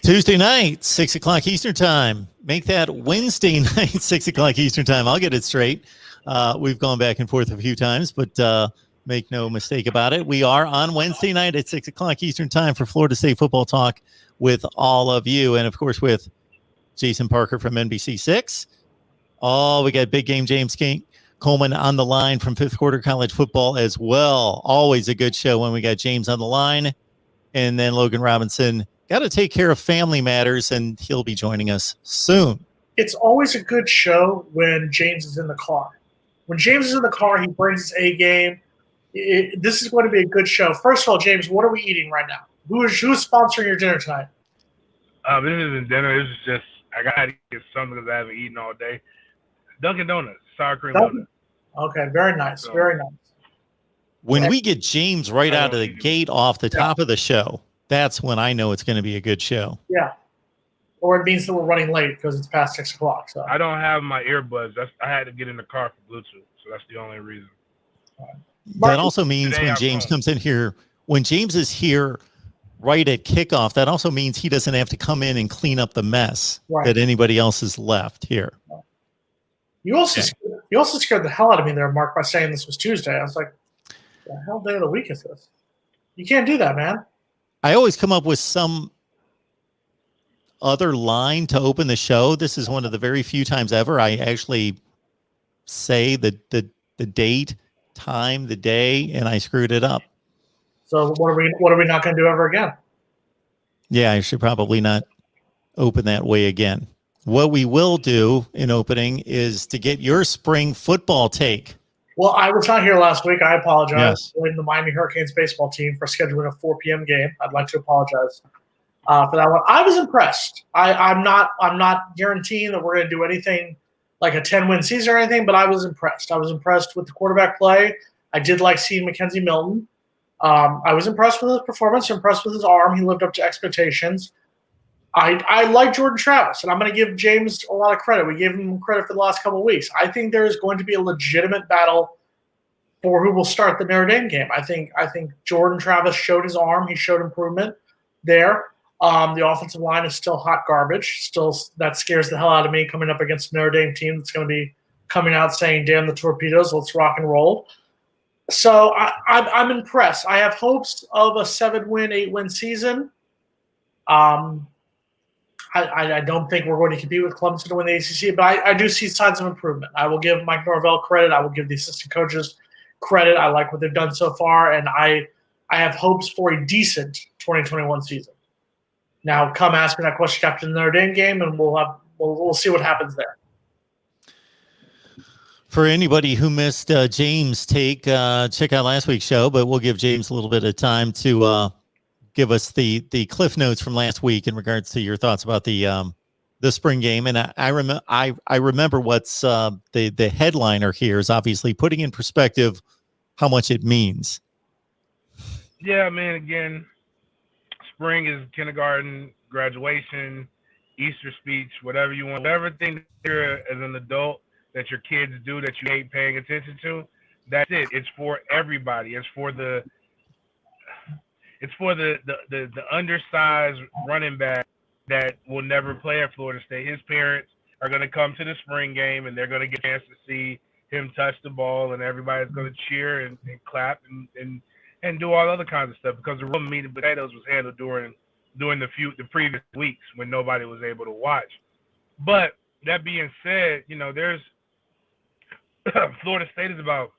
Tuesday night, 6 o'clock Eastern time. Make that Wednesday night, 6 o'clock Eastern time. I'll get it straight. We've gone back and forth a few times, but make no mistake about it. We are on Wednesday night at 6 o'clock Eastern time for Florida State football talk with all of you. And, of course, with Jason Parker from NBC6. Oh, we got big game James Coleman on the line from Fifth Quarter College Football as well. Always a good show when we got James on the line. And then Logan Robinson got to take care of family matters, and he'll be joining us soon. It's always a good show when James is in the car. When James is in the car, he brings his A game. This is going to be a good show. First of all, James, what are we eating right now? Who's sponsoring your dinner tonight? This isn't dinner. This is just I got to get something because I haven't eaten all day. Dunkin' Donuts, sour cream donuts. Okay, very nice, very nice. When we get James right out of the gate off the top of the show, that's when I know it's going to be a good show. Yeah. Or it means that we're running late because it's past 6 o'clock. So I don't have my earbuds. I had to get in the car for Bluetooth, so that's the only reason. That also means when James comes in here, when James is here right at kickoff, that also means he doesn't have to come in and clean up the mess that anybody else has left here. You also scared the hell out of me there, Mark, by saying this was Tuesday. I was like, the hell day of the week is this? You can't do that, man. I always come up with some other line to open the show. This is one of the very few times ever I actually say the date, time, the day, and I screwed it up. So what are we not going to do ever again? Yeah, I should probably not open that way again. What we will do in opening is to get your spring football take. Well, I was not here last week. I apologize. Yes. The Miami Hurricanes baseball team for scheduling a 4 p.m. game. I'd like to apologize for that one. I was impressed. I'm not guaranteeing that we're going to do anything like a 10-win season or anything, but I was impressed. I was impressed with the quarterback play. I did like seeing Mackenzie Milton. I was impressed with his performance, impressed with his arm. He lived up to expectations. I like Jordan Travis, and I'm going to give James a lot of credit. We gave him credit for the last couple of weeks. I think there is going to be a legitimate battle for who will start the Notre Dame game. I think Jordan Travis showed his arm. He showed improvement there. The offensive line is still hot garbage. Still, that scares the hell out of me coming up against a Notre Dame team that's going to be coming out saying, damn the torpedoes, let's rock and roll. So I'm impressed. I have hopes of a 7-win, 8-win season. I don't think we're going to compete with Clemson to win the ACC, but I do see signs of improvement. I will give Mike Norvell credit. I will give the assistant coaches credit. I like what they've done so far, and I have hopes for a decent 2021 season. Now, come ask me that question after the Notre Dame game, and we'll see what happens there. For anybody who missed James' take, check out last week's show, but we'll give James a little bit of time to give us the cliff notes from last week in regards to your thoughts about the spring game. And I remember what's the headliner here is obviously putting in perspective how much it means. Yeah, man. Again, spring is kindergarten, graduation, Easter speech, whatever you want, whatever thing you're as an adult that your kids do that you hate paying attention to. That's it. It's for everybody. It's for the undersized running back that will never play at Florida State. His parents are going to come to the spring game, and they're going to get a chance to see him touch the ball, and everybody's going to cheer and clap and do all other kinds of stuff because the real meat and potatoes was handled during the previous weeks when nobody was able to watch. But that being said, there's Florida State is about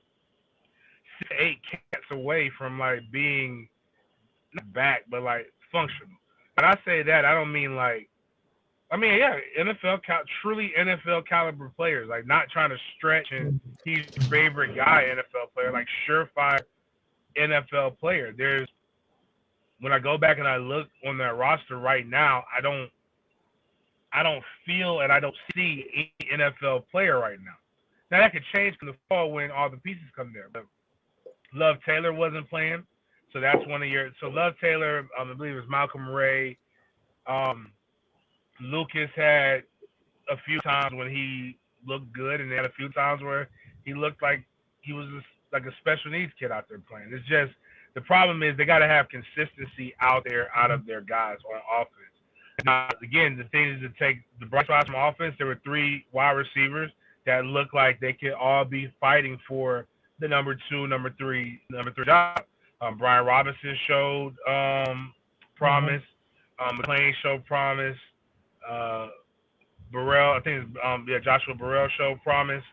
6 to 8 cats away from being not back, but functional. When I say that, I don't mean truly NFL caliber players, not trying to stretch and he's your favorite guy NFL player, surefire NFL player. When I go back and I look on that roster right now, I don't feel and I don't see any NFL player right now. Now that could change in the fall when all the pieces come there. But Love Taylor wasn't playing. So that's one of your – so Love Taylor, I believe it was Malcolm Ray. Lucas had a few times when he looked good, and they had a few times where he looked like he was like a special needs kid out there playing. It's just the problem is they got to have consistency out of their guys on offense. Now, again, the thing is to take the bright spots from offense. There were 3 wide receivers that looked like they could all be fighting for the number 2, number 3 job. Brian Robinson showed promise. McClain showed promise. Burrell, I think Joshua Burrell showed promise.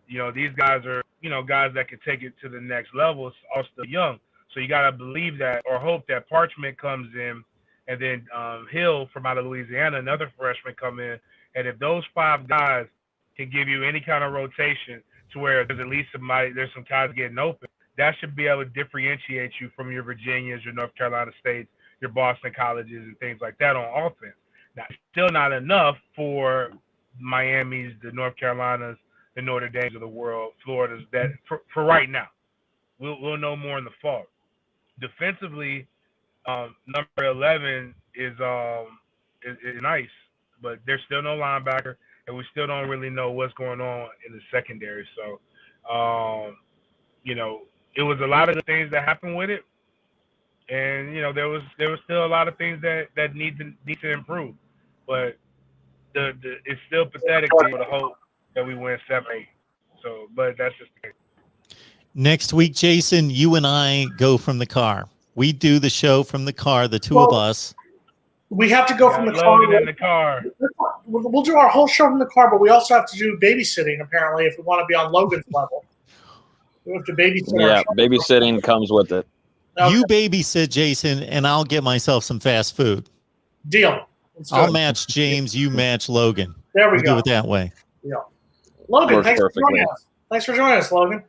These guys are, guys that could take it to the next level. It's all still young. So you got to believe that or hope that Parchment comes in, and then Hill from out of Louisiana, another freshman, come in. And if those 5 guys can give you any kind of rotation to where there's at least there's some guys getting open, that should be able to differentiate you from your Virginias, your North Carolina States, your Boston colleges, and things like that on offense. Now, still not enough for Miami's, the North Carolinas, the Notre Dames of the world, Florida's, that for right now. We'll know more in the fall. Defensively, number 11 is nice, but there's still no linebacker, and we still don't really know what's going on in the secondary. So, it was a lot of the things that happened with it, and there was still a lot of things that need to improve, but it's still pathetic to be able to hope that we win 7-8. So, but that's just the case. Next week, Jason, you and I go from the car. We do the show from the car, the two of us. We have to go from the car. In the car. We'll do our whole show from the car, but we also have to do babysitting, apparently, if we want to be on Logan's level. We have to babysit. Yeah, babysitting comes with it. Okay. You babysit, Jason, and I'll get myself some fast food. Deal. I'll match James, you match Logan. There we go. Do it that way. Yeah. Logan, Works thanks perfectly. for joining us. Thanks for joining us, Logan.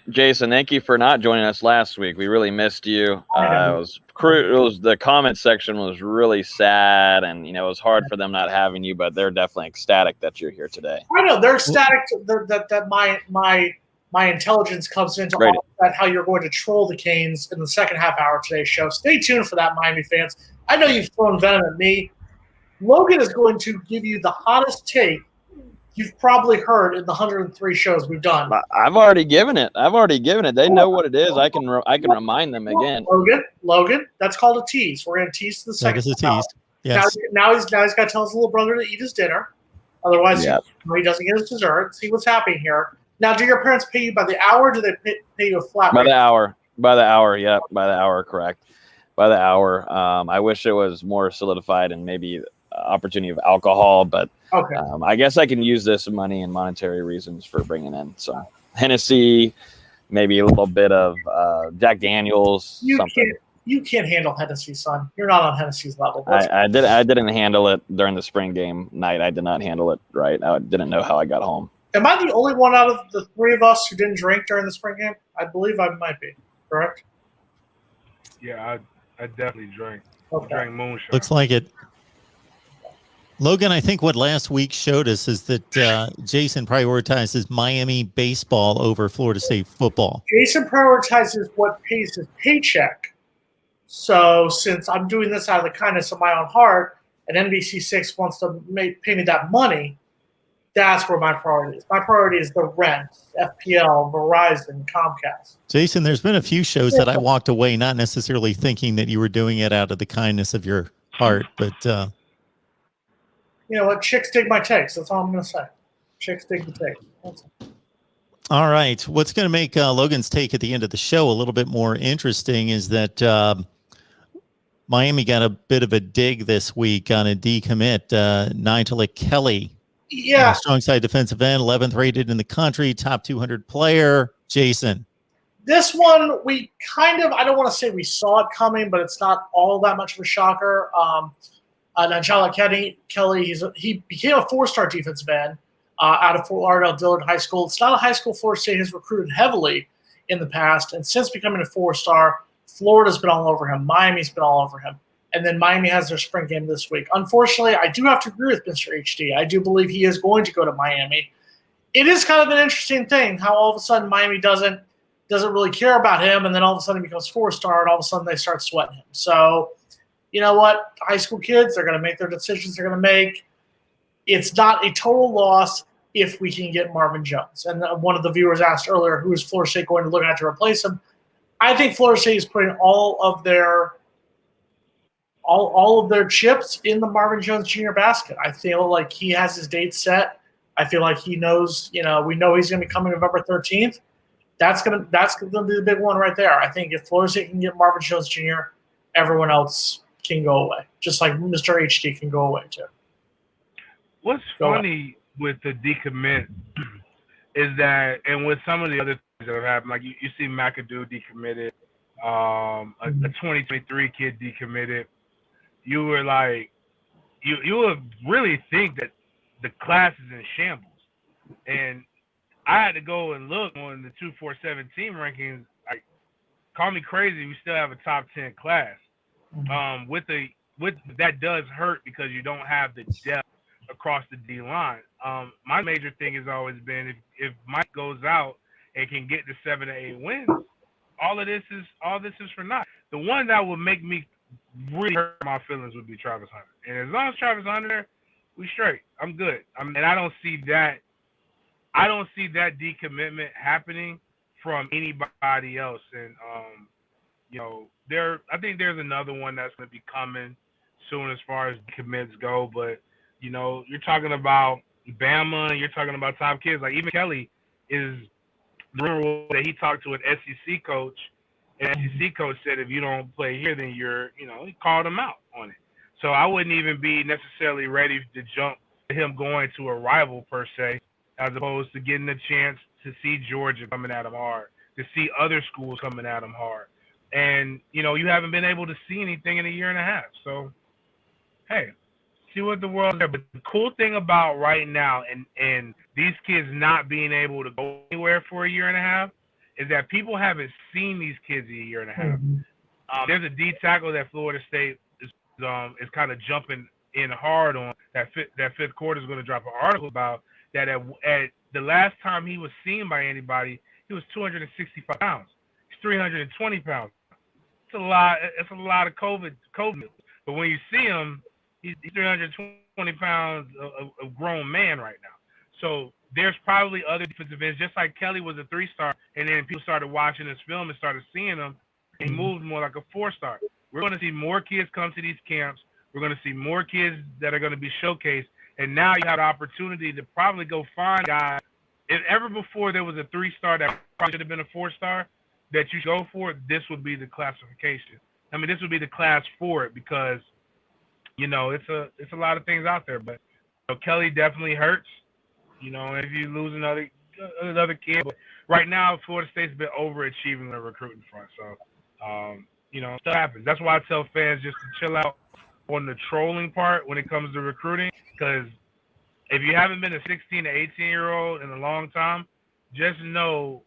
Jason, thank you for not joining us last week. We really missed you. The comment section was really sad, and it was hard for them not having you. But they're definitely ecstatic that you're here today. I know they're ecstatic that my intelligence comes into all of that. How you're going to troll the Canes in the second half hour of today's show. Stay tuned for that, Miami fans. I know you've thrown venom at me. Logan is going to give you the hottest take you've probably heard in the 103 shows we've done. I've already given it. They know what it is. I can remind them again. Logan, that's called a tease. We're going to tease to the second. That is a tease. Yes. Now he's got to tell his little brother to eat his dinner. Otherwise, he doesn't get his dessert. See what's happening here. Now, do your parents pay you by the hour? Or do they pay you a flat rate? By the hour. Yeah, by the hour. Correct. By the hour. I wish it was more solidified and maybe opportunity of alcohol, but okay. I guess I can use this money and monetary reasons for bringing in some Hennessy, maybe a little bit of Jack Daniels. You can't handle Hennessy, son. You're not on Hennessy's level. I didn't handle it during the spring game night. I did not handle it right. I didn't know how I got home. Am I the only one out of the 3 of us who didn't drink during the spring game? I believe I might be. Correct? Yeah, I definitely drank. Okay. Drank moonshine. Looks like it. Logan, I think what last week showed us is that Jason prioritizes Miami baseball over Florida State football. Jason prioritizes what pays his paycheck. So since I'm doing this out of the kindness of my own heart, and NBC6 wants to pay me that money, that's where my priority is. My priority is the rent, FPL, Verizon, Comcast. Jason, there's been a few shows that I walked away not necessarily thinking that you were doing it out of the kindness of your heart, but you know what? Chicks dig my takes. That's all I'm going to say. Chicks dig the takes. All right. What's going to make Logan's take at the end of the show a little bit more interesting is that Miami got a bit of a dig this week on a decommit. Nigel Kelly. Yeah. Strong side defensive end, 11th rated in the country, top 200 player. Jason. This one, we kind of, I don't want to say we saw it coming, but it's not all that much of a shocker. Nigel Kelly, he became a 4-star defensive end out of Fort Lauderdale Dillard High School. It's not a high school Florida State has recruited heavily in the past, and since becoming a 4-star, Florida's been all over him. Miami's been all over him. And then Miami has their spring game this week. Unfortunately, I do have to agree with Mr. HD. I do believe he is going to go to Miami. It is kind of an interesting thing how all of a sudden Miami doesn't really care about him, and then all of a sudden he becomes 4-star, and all of a sudden they start sweating him. So, you know what? High school kids, they're going to make their decisions they're going to make. It's not a total loss if we can get Marvin Jones. And one of the viewers asked earlier, who is Florida State going to look at to replace him? I think Florida State is putting all of their all of their chips in the Marvin Jones Jr. basket. I feel like he has his date set. I feel like he knows, we know he's going to be coming November 13th. That's gonna be the big one right there. I think if Florida State can get Marvin Jones Jr., everyone else can go away, just like Mr. HD can go away too. What's funny with the decommit is that, and with some of the other things that have happened, like you see McAdoo decommitted, a 2023 kid decommitted. You were like, you would really think that the class is in shambles, and I had to go and look on the 247 team rankings. Like, call me crazy, we still have a top 10 class. With that does hurt because you don't have the depth across the D line. My major thing has always been if Mike goes out and can get to 7 to 8 wins, all this is for naught. The one that would make me really hurt my feelings would be Travis Hunter. And as long as Travis Hunter there, we straight. I'm good. And I don't see that decommitment happening from anybody else. And I think there's another one that's going to be coming soon as far as commits go. But you're talking about Bama, you're talking about top kids. Like even Kelly is the rumor that he talked to an SEC coach, and SEC coach said if you don't play here, then he called him out on it. So I wouldn't even be necessarily ready to jump to him going to a rival per se, as opposed to getting a chance to see Georgia coming at him hard, to see other schools coming at him hard. And, you haven't been able to see anything in a year and a half. So, hey, see what the world's there. But the cool thing about right now and these kids not being able to go anywhere for a year and a half is that people haven't seen these kids in a year and a half. There's a D tackle that Florida State is kind of jumping in hard on. That fifth quarter is going to drop an article about that at the last time he was seen by anybody, he was 265 pounds. He's 320 pounds. It's a lot of COVID. But when you see him, he's 320 pounds of grown man right now. So there's probably other defensive ends, just like Kelly was a 3-star, and then people started watching his film and started seeing him, and he moved more like a 4-star. We're going to see more kids come to these camps. We're going to see more kids that are going to be showcased. And now you have the opportunity to probably go find guys. If ever before there was a 3-star that probably should have been a 4-star that you go for, this would be the classification. I mean, this would be the class for it because, it's a lot of things out there. But Kelly definitely hurts, if you lose another kid. But right now, Florida State's been overachieving on the recruiting front. So, stuff happens. That's why I tell fans just to chill out on the trolling part when it comes to recruiting, because if you haven't been a 16 to 18-year-old in a long time, just know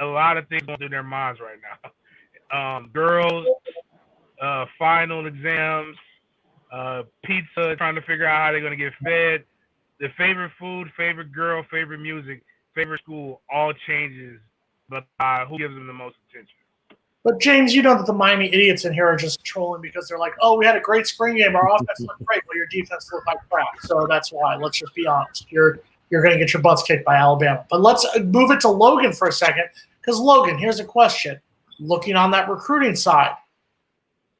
a lot of things going through their minds right now. Girls, final exams, pizza, trying to figure out how they're going to get fed. The favorite food, favorite girl, favorite music, favorite school, all changes by who gives them the most attention. But, James, you know that the Miami idiots in here are just trolling because they're like, oh, we had a great spring game. Our offense looked great, but your defense looked like crap. So that's why. Let's just be honest. You're going to get your butts kicked by Alabama. But let's move it to Logan for a second because, Logan, here's a question. Looking on that recruiting side,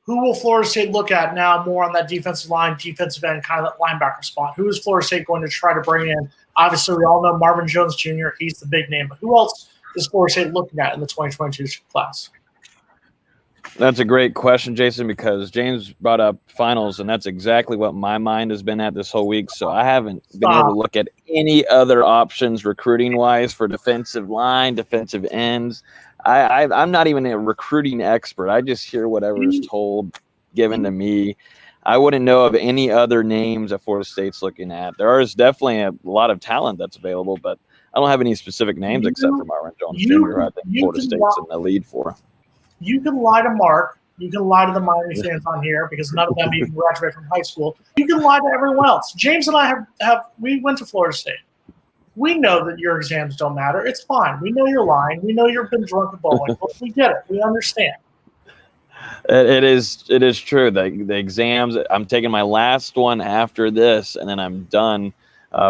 who will Florida State look at now more on that defensive line, defensive end, kind of that linebacker spot? Who is Florida State going to try to bring in? Obviously, we all know Marvin Jones Jr. He's the big name. But who else is Florida State looking at in the 2022 class? That's a great question, Jason, because James brought up finals, and that's exactly what my mind has been at this whole week. So I haven't been able to look at any other options recruiting-wise for defensive line, defensive ends. I'm not even a recruiting expert. I just hear whatever is told, given to me. I wouldn't know of any other names that Florida State's looking at. There is definitely a lot of talent that's available, but I don't have any specific names except for Marvin Jones Jr., I think Florida State's in the lead for. You can lie to Mark. You can lie to the Miami fans on here because none of them even graduated from high school. You can lie to everyone else. James and I we went to Florida State. We know that your exams don't matter. It's fine. We know you're lying. We know you've been drunk at bowling. We get it. We understand. It is true. The exams, I'm taking my last one after this, and then I'm done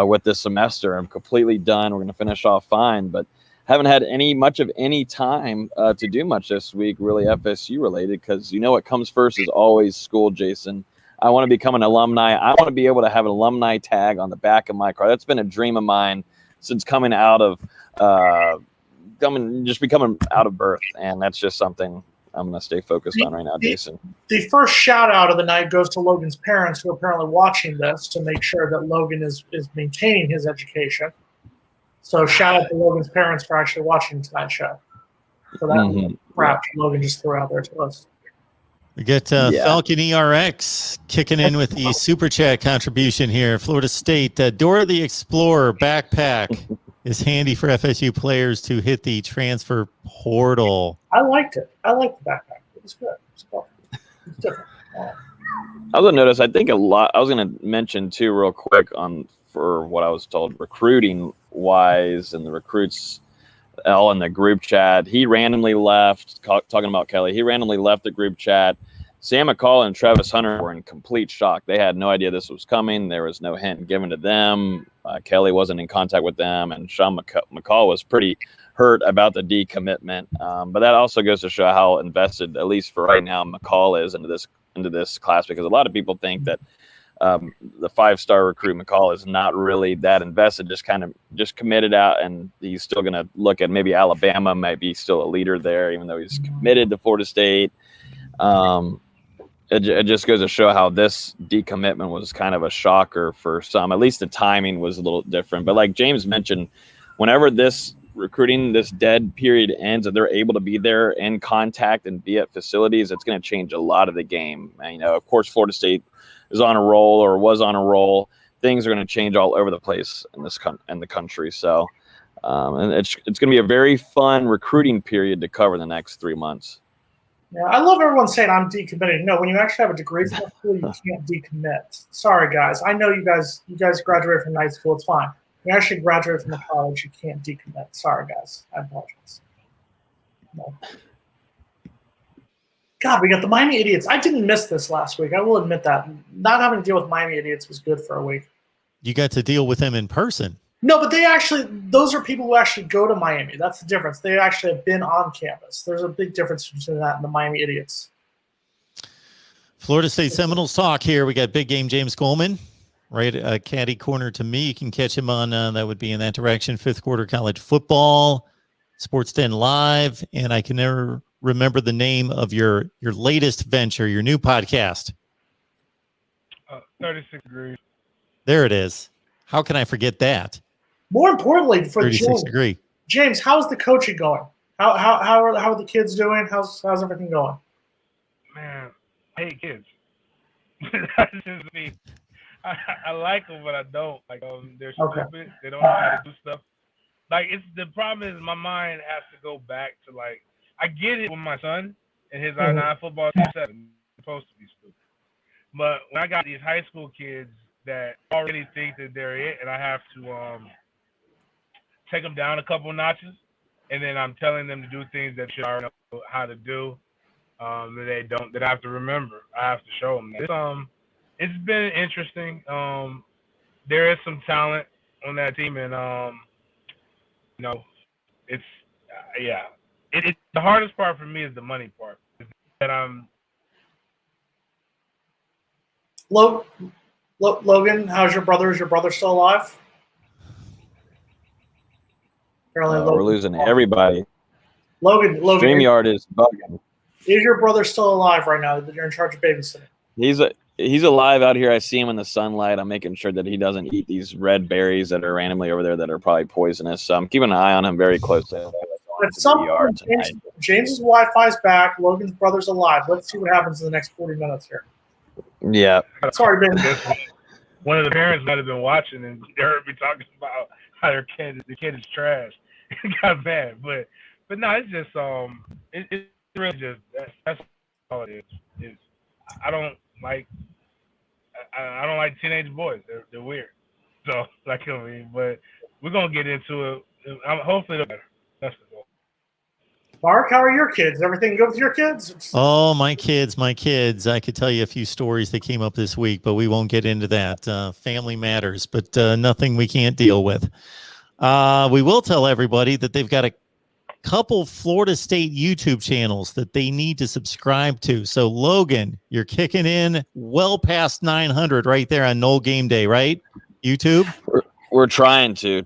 with this semester. I'm completely done. We're going to finish off fine. But haven't had much of any time to do much this week, really FSU related, because what comes first is always school, Jason. I want to become an alumni. I want to be able to have an alumni tag on the back of my car. That's been a dream of mine since coming out of becoming out of birth, and that's just something I'm going to stay focused on right now, Jason. The first shout out of the night goes to Logan's parents, who are apparently watching this to make sure that Logan is maintaining his education. So shout out to Logan's parents for actually watching tonight's show. So that crap Logan just threw out there to us. We get Falcon ERX kicking in with the super chat contribution here. Florida State, Dora the Explorer backpack is handy for FSU players to hit the transfer portal. I liked it. I liked the backpack. It was good. It was cool. It was different. I was going to notice, I think a lot, I was going to mention too real quick for what I was told recruiting wise, and the recruits all in the group chat. He randomly left, talking about Kelly, he randomly left the group chat. Sam McCall and Travis Hunter were in complete shock. They had no idea this was coming. There was no hint given to them. Kelly wasn't in contact with them, and Sean McCall was pretty hurt about the decommitment. But that also goes to show how invested, at least for right now, McCall is into this class, because a lot of people think that the 5-star recruit McCall is not really that invested, just committed out, and he's still going to look at maybe Alabama might be still a leader there, even though he's committed to Florida State. It just goes to show how this decommitment was kind of a shocker for some. At least the timing was a little different. But like James mentioned, whenever this dead period ends and they're able to be there in contact and be at facilities, it's going to change a lot of the game. And, of course, Florida State is on a roll or was on a roll. Things are going to change all over the place in the country. So and it's going to be a very fun recruiting period to cover the next 3 months. Yeah, I love everyone saying I'm decommitting. No, when you actually have a degree from school, you can't decommit. Sorry, guys. I know you guys graduated from night school. It's fine. You actually graduate from the college, you can't decommit. Sorry, guys. I apologize. No. God, we got the Miami Idiots. I didn't miss this last week. I will admit that. Not having to deal with Miami Idiots was good for a week. You got to deal with them in person. No, but those are people who actually go to Miami. That's the difference. They actually have been on campus. There's a big difference between that and the Miami Idiots. Florida State Seminoles talk here. We got big game James Coleman, right caddy corner to me. You can catch him on, that would be in that direction, 5th Quarter College Football, Sports 10 Live, and I can never remember the name of your latest venture, your new podcast. 36 Degrees. There it is. How can I forget that? More importantly, for 36 Degree. James, how's the coaching going? How are the kids doing? How's everything going? Man, I hate kids. That's just me. I like them, but I don't. Like, they're stupid. They don't know how to do stuff. Like, the problem is my mind has to go back to, like, I get it with my son and his I-9 football team 7. It's supposed to be stupid. But when I got these high school kids that already think that they're it, and I have to take them down a couple notches, and then I'm telling them to do things that should already know how to do, that they don't, that I have to remember. I have to show them that. It's been interesting. There is some talent on that team, and it's It's the hardest part for me is the money part. That Logan, how's your brother? Is your brother still alive? We're losing everybody. Logan. StreamYard is bugging. Is your brother still alive right now that you're in charge of babysitting? He's alive out here. I see him in the sunlight. I'm making sure that he doesn't eat these red berries that are randomly over there that are probably poisonous. So I'm keeping an eye on him very closely. At some point, James's Wi-Fi's back. Logan's brother's alive. Let's see what happens in the next 40 minutes here. Yeah. Sorry, Ben. One of the parents might have been watching and they heard me talking about how the kid is trash. It got mad, but no, it's just it's really just that's all it is. I don't like teenage boys. They're weird. So but we're gonna get into it. Hopefully they're better. That's the goal. Mark, how are your kids? Everything good with your kids? Oh, my kids. I could tell you a few stories that came up this week, but we won't get into that. Family matters, but nothing we can't deal with. We will tell everybody that they've got a couple Florida State YouTube channels that they need to subscribe to. So, Logan, you're kicking in well past 900 right there on Knoll Game Day, right? YouTube? We're trying to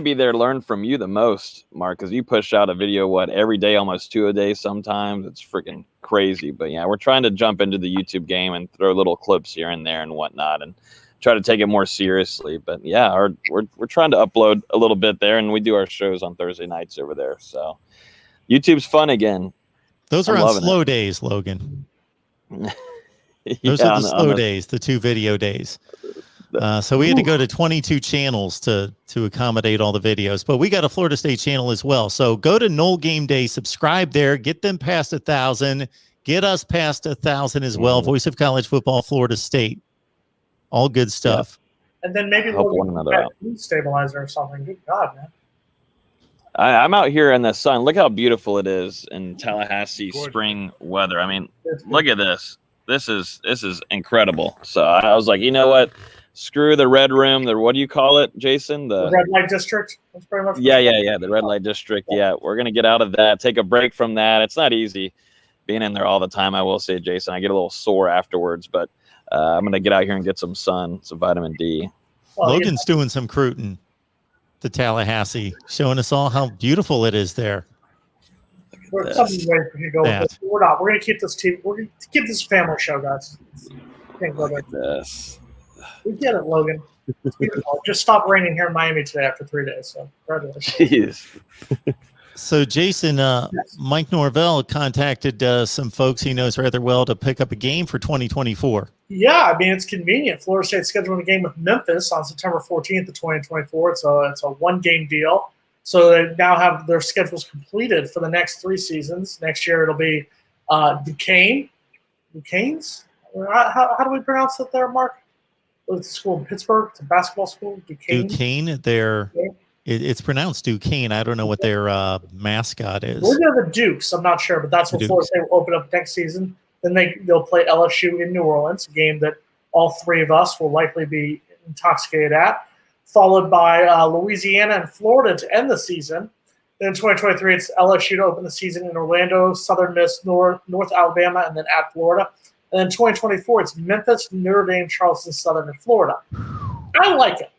be there to learn from you the most, Mark, because you push out a video every day, almost 2 a day sometimes. It's freaking crazy. But yeah, we're trying to jump into the YouTube game and throw little clips here and there and whatnot and try to take it more seriously. But yeah, we're trying to upload a little bit there, and we do our shows on Thursday nights over there. So YouTube's fun again. Those are on slow days, Logan. Those are the slow days, the 2 video days. So we had to go to 22 channels to accommodate all the videos, but we got a Florida State channel as well. So go to Knoll Game Day, subscribe there, get them past 1,000, get us past 1,000 as well. Voice of College Football, Florida State, all good stuff. Yeah. And then maybe we'll get a stabilizer or something. Good God, man. I'm out here in the sun. Look how beautiful it is in Tallahassee spring weather. I mean, look at this. This is incredible. So I was like, you know what? Screw the red room. What do you call it, Jason? The red light district. That's pretty much the red light district. Yeah, we're gonna get out of that. Take a break from that. It's not easy being in there all the time. I will say, Jason, I get a little sore afterwards, but I'm gonna get out here and get some sun, some vitamin D. Well, Logan's doing some cruising to Tallahassee, showing us all how beautiful it is there. We're not. We're gonna keep this team. We're gonna keep this family show, guys. Look at this. We get it, Logan. It's beautiful. Just stopped raining here in Miami today after 3 days. So congratulations. Jeez. So Jason, Yes. Mike Norvell contacted some folks he knows rather well to pick up a game for 2024. Yeah, I mean, it's convenient. Florida State's scheduling a game with Memphis on September 14th of 2024. It's a one-game deal. So they now have their schedules completed for the next 3 seasons. Next year it'll be Duquesne. Duquesne's? How do we pronounce it there, Mark? It's a school in Pittsburgh. It's a basketball school. Duquesne. It's pronounced Duquesne. I don't know what their mascot is. We're going to the Dukes. I'm not sure, but that's what Florida State will open up next season. Then they'll play LSU in New Orleans, a game that all 3 of us will likely be intoxicated at, followed by Louisiana and Florida to end the season. Then in 2023, it's LSU to open the season in Orlando, Southern Miss, North Alabama, and then at Florida. And then 2024, it's Memphis, Notre Dame, Charleston Southern, and Florida. I like it.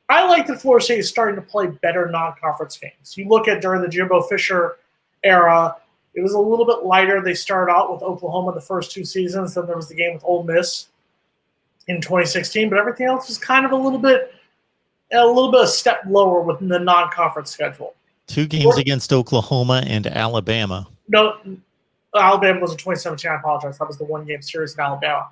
I like that Florida State is starting to play better non-conference games. You look at during the Jimbo Fisher era, it was a little bit lighter. They started out with Oklahoma the first 2 seasons. Then there was the game with Ole Miss in 2016. But everything else was kind of a little bit a step lower within the non-conference schedule. 2 games against Oklahoma and Alabama. No, Alabama was in 2017. I apologize. That was the 1-game series in Alabama.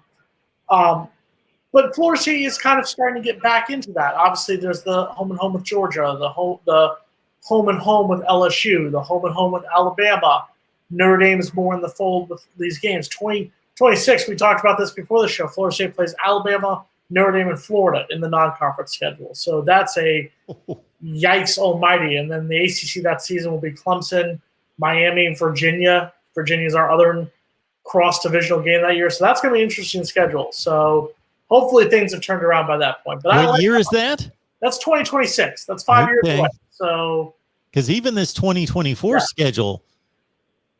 But Florida State is kind of starting to get back into that. Obviously, there's the home and home with Georgia, the home and home with LSU, the home and home with Alabama. Notre Dame is more in the fold with these games. 2026, we talked about this before the show. Florida State plays Alabama, Notre Dame, and Florida in the non-conference schedule. So that's a yikes almighty. And then the ACC that season will be Clemson, Miami, and Virginia. Virginia is our other cross-divisional game that year. So that's going to be an interesting schedule. So hopefully things have turned around by that point. But what year is that? That's 2026. That's 5 years away. So, because even this 2024 schedule,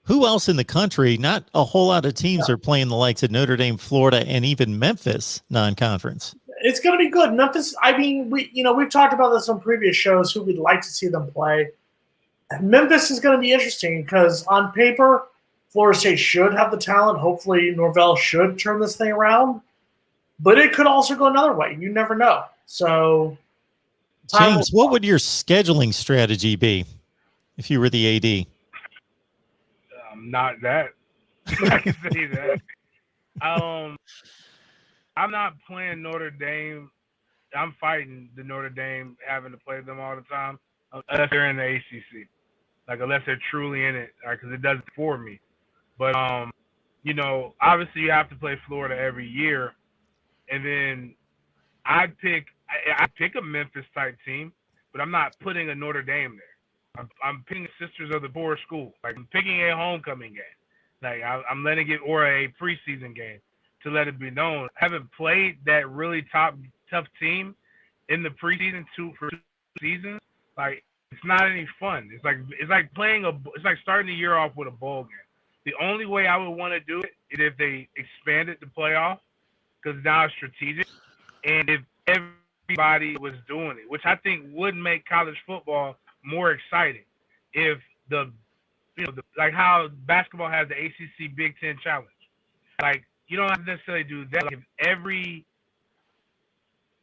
who else in the country? Not a whole lot of teams are playing the likes of Notre Dame, Florida, and even Memphis non-conference. It's going to be good. Memphis. I mean, we've talked about this on previous shows. Who we'd like to see them play. Memphis is going to be interesting because on paper, Florida State should have the talent. Hopefully, Norvell should turn this thing around. But it could also go another way. You never know. So, James, what would your scheduling strategy be if you were the AD? Not that. I can say that. I'm not playing Notre Dame. I'm fighting the Notre Dame having to play them all the time unless they're in the ACC. Like, unless they're truly in it, because it does it for me. But, obviously you have to play Florida every year. And then I pick a Memphis-type team, but I'm not putting a Notre Dame there. I'm picking Sisters of the Poor School. Like, I'm picking a homecoming game. Like, I'm letting it, or a preseason game, to let it be known. I haven't played that really tough team in the preseason for 2 seasons, like it's not any fun. It's like starting the year off with a bowl game. The only way I would want to do it is if they expanded the playoff, because now it's strategic, and if everybody was doing it, which I think would make college football more exciting. If like how basketball has the ACC Big Ten Challenge, like you don't have to necessarily do that. Like if every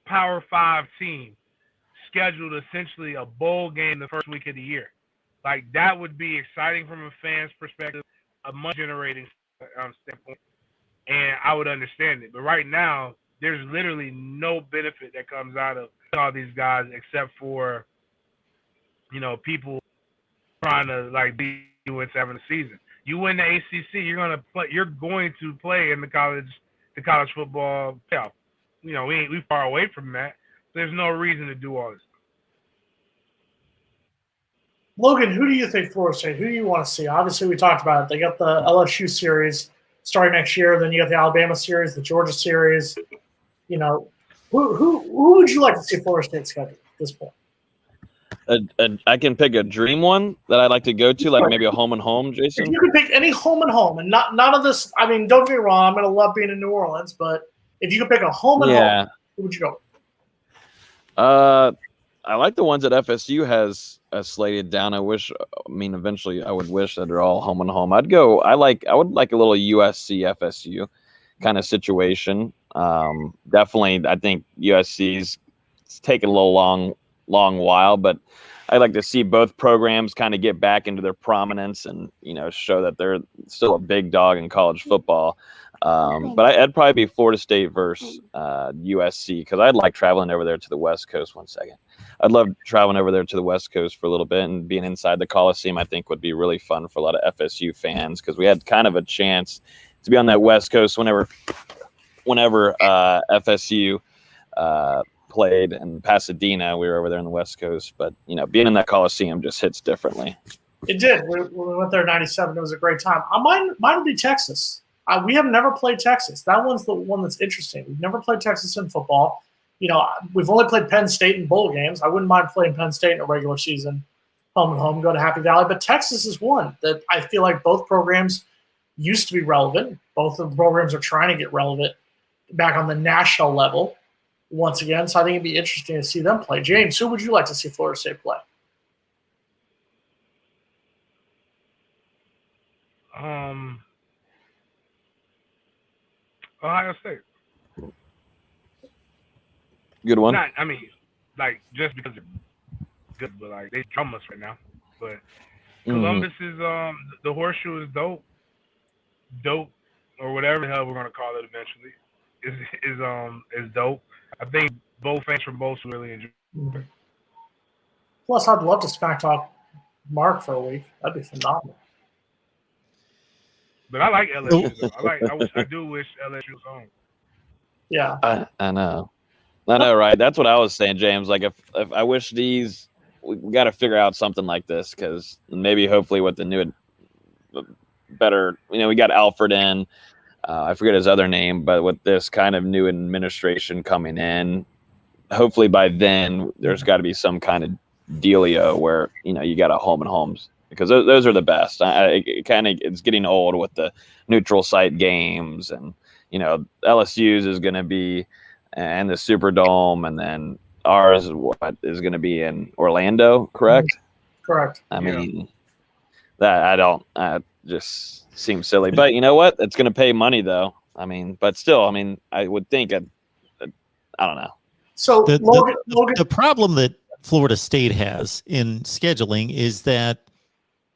Power 5 team scheduled essentially a bowl game the first week of the year, like that would be exciting from a fan's perspective, a money generating standpoint, and I would understand it. But right now, there's literally no benefit that comes out of all these guys except for, people trying to like be with having a season. You win the ACC, you're going to play in the college football playoff. We far away from that. There's no reason to do all this. Logan, who do you think Florida State? Who do you want to see? Obviously, we talked about it. They got the LSU series starting next year. Then you got the Alabama series, the Georgia series. Who would you like to see Florida State schedule at this point? I can pick a dream one that I'd like to go to, like maybe a home and home, Jason. If you could pick any home and home, and none of this. I mean, don't get me wrong. I'm going to love being in New Orleans, but if you could pick a home and home, who would you go with? I like the ones that FSU has slated down. Eventually I would wish that they're all home and home. I would like a little USC FSU kind of situation. Definitely, I think USC's taken a little long while, but I'd like to see both programs kind of get back into their prominence and, show that they're still a big dog in college football. But I'd probably be Florida State versus USC, because I'd like traveling over there to the West Coast. One second. I'd love traveling over there to the West Coast for a little bit, and being inside the Coliseum, I think, would be really fun for a lot of FSU fans, because we had kind of a chance to be on that West Coast whenever FSU played in Pasadena. We were over there on the West Coast, but being in that Coliseum just hits differently. It did. We went there in '97. It was a great time. Mine would be Texas. We have never played Texas. That one's the one that's interesting. We've never played Texas in football. We've only played Penn State in bowl games. I wouldn't mind playing Penn State in a regular season, home and home, go to Happy Valley. But Texas is one that I feel like both programs used to be relevant. Both of the programs are trying to get relevant back on the national level once again. So I think it'd be interesting to see them play. James, who would you like to see Florida State play? Ohio State. Good one. Just because they're good, but they drum us right now. But Columbus is the horseshoe is dope, or whatever the hell we're gonna call it eventually. Is dope. I think both fans from both really enjoy it. Plus, I'd love to smack talk Mark for a week. That'd be phenomenal. But I like LSU. I do wish LSU was home. Yeah, I know, right? That's what I was saying, James. Like, if I wish we got to figure out something like this, because maybe hopefully with the new, better, we got Alfred in. I forget his other name, but with this kind of new administration coming in, hopefully by then there's got to be some kind of dealio where you got a home and homes, because those are the best. It's getting old with the neutral site games, and LSU's is going to be in the Superdome, and then ours is going to be in Orlando, correct? Correct. I mean, that just seems silly, but you know what? It's going to pay money though. I mean, but still, I would think I don't know. So Logan, the problem that Florida State has in scheduling is that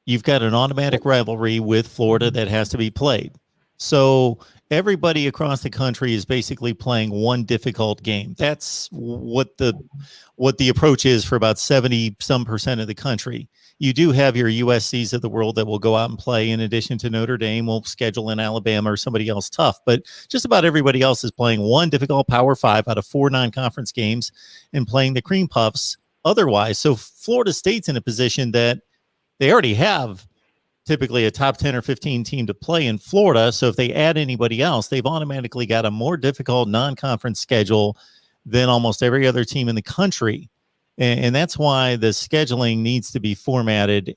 you've got an automatic rivalry with Florida that has to be played. So everybody across the country is basically playing one difficult game. That's what the approach is for about 70% of the country. You do have your USCs of the world that will go out and play, in addition to Notre Dame will schedule in Alabama or somebody else tough. But just about everybody else is playing one difficult Power 5 out of 4 non-conference games and playing the cream puffs otherwise. So Florida State's in a position that they already have typically a top 10 or 15 team to play in Florida. So if they add anybody else, they've automatically got a more difficult non-conference schedule than almost every other team in the country. And that's why the scheduling needs to be formatted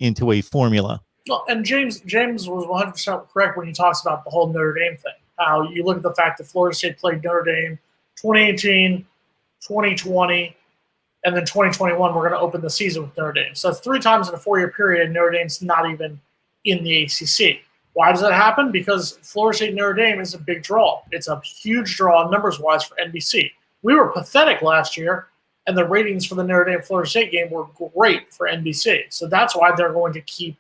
into a formula. Well, and James was 100% correct when he talks about the whole Notre Dame thing. How you look at the fact that Florida State played Notre Dame 2018, 2020, and then 2021, we're going to open the season with Notre Dame. So that's 3 times in a 4-year period, and Notre Dame's not even in the ACC. Why does that happen? Because Florida State Notre Dame is a big draw. It's a huge draw numbers-wise for NBC. We were pathetic last year, and the ratings for the Notre Dame-Florida State game were great for NBC. So that's why they're going to keep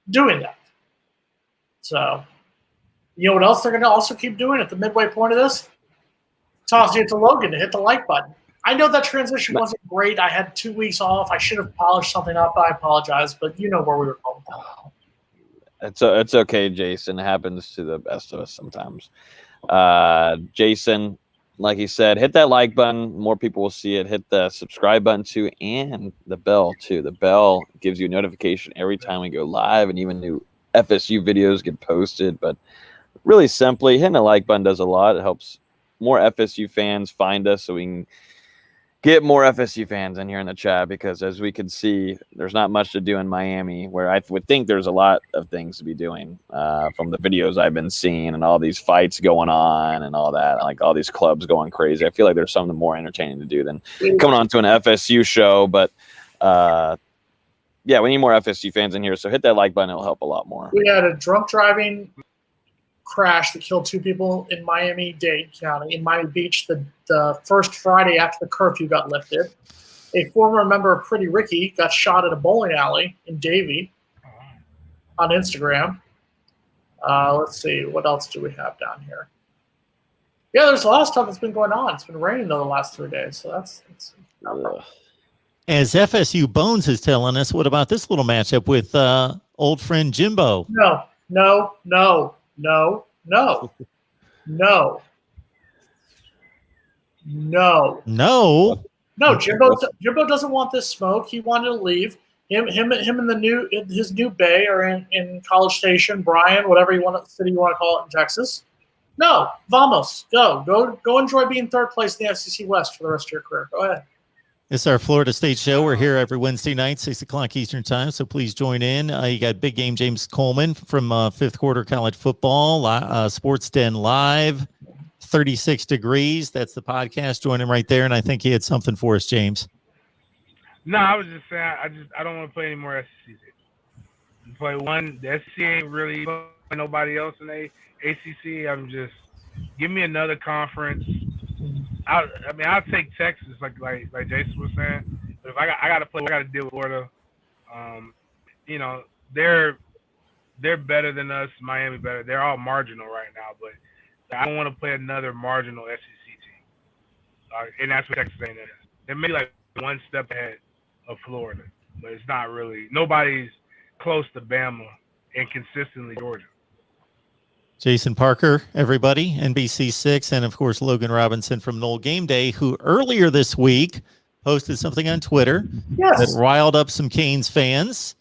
doing that. So, you know what else they're going to also keep doing at the midway point of this? Toss it to Logan to hit the like button. I know that transition wasn't great. I had 2 weeks off. I should have polished something up. I apologize, but you know where we were going from. It's okay, Jason. It happens to the best of us sometimes. Jason, like he said, hit that like button. More people will see it. Hit the subscribe button too, and the bell too. The bell gives you a notification every time we go live, and even new FSU videos get posted. But really simply, hitting the like button does a lot. It helps more FSU fans find us so we can get more FSU fans in here in the chat, because as we can see, there's not much to do in Miami, where I would think there's a lot of things to be doing from the videos I've been seeing and all these fights going on and all that, like all these clubs going crazy. I feel like there's something more entertaining to do than coming on to an FSU show. But yeah, we need more FSU fans in here. So hit that like button. It'll help a lot more. We had a drunk driving crash that killed 2 people in Miami-Dade County, in Miami Beach, the first Friday after the curfew got lifted. A former member of Pretty Ricky got shot at a bowling alley in Davie on Instagram. Let's see, what else do we have down here? Yeah, there's a lot of stuff that's been going on. It's been raining though the last 3 days, so that's As FSU Bones is telling us, what about this little matchup with old friend Jimbo? No. Jimbo doesn't want this smoke. He wanted to leave. Him and his new bay are in College Station, Bryan, whatever city you want to call it in Texas. No, vamos, go enjoy being 3rd place in the SEC West for the rest of your career. Go ahead. It's our Florida State show. We're here every Wednesday night, 6 o'clock Eastern time. So please join in. You got Big Game James Coleman from 5th Quarter College Football, Sports Den Live, 36 Degrees. That's the podcast. Join him right there. And I think he had something for us, James. No, I was just saying, I don't want to play any more SEC. Play one. The SEC ain't really nobody else in the ACC. I'm just give me another conference. I'll take Texas, like Jason was saying. But if I got to play, I got to deal with Florida. You know, they're better than us. Miami better. They're all marginal right now, but I don't want to play another marginal SEC team. And that's what Texas A&M is. They may be like one step ahead of Florida, but it's not really. Nobody's close to Bama and consistently Georgia. Jason Parker, everybody, NBC6, and of course Logan Robinson from Knoll Game Day, who earlier this week posted something on Twitter that riled up some Canes fans,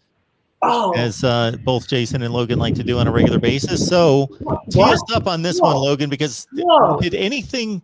as both Jason and Logan like to do on a regular basis. So tee us up on this one, Logan, because did anything...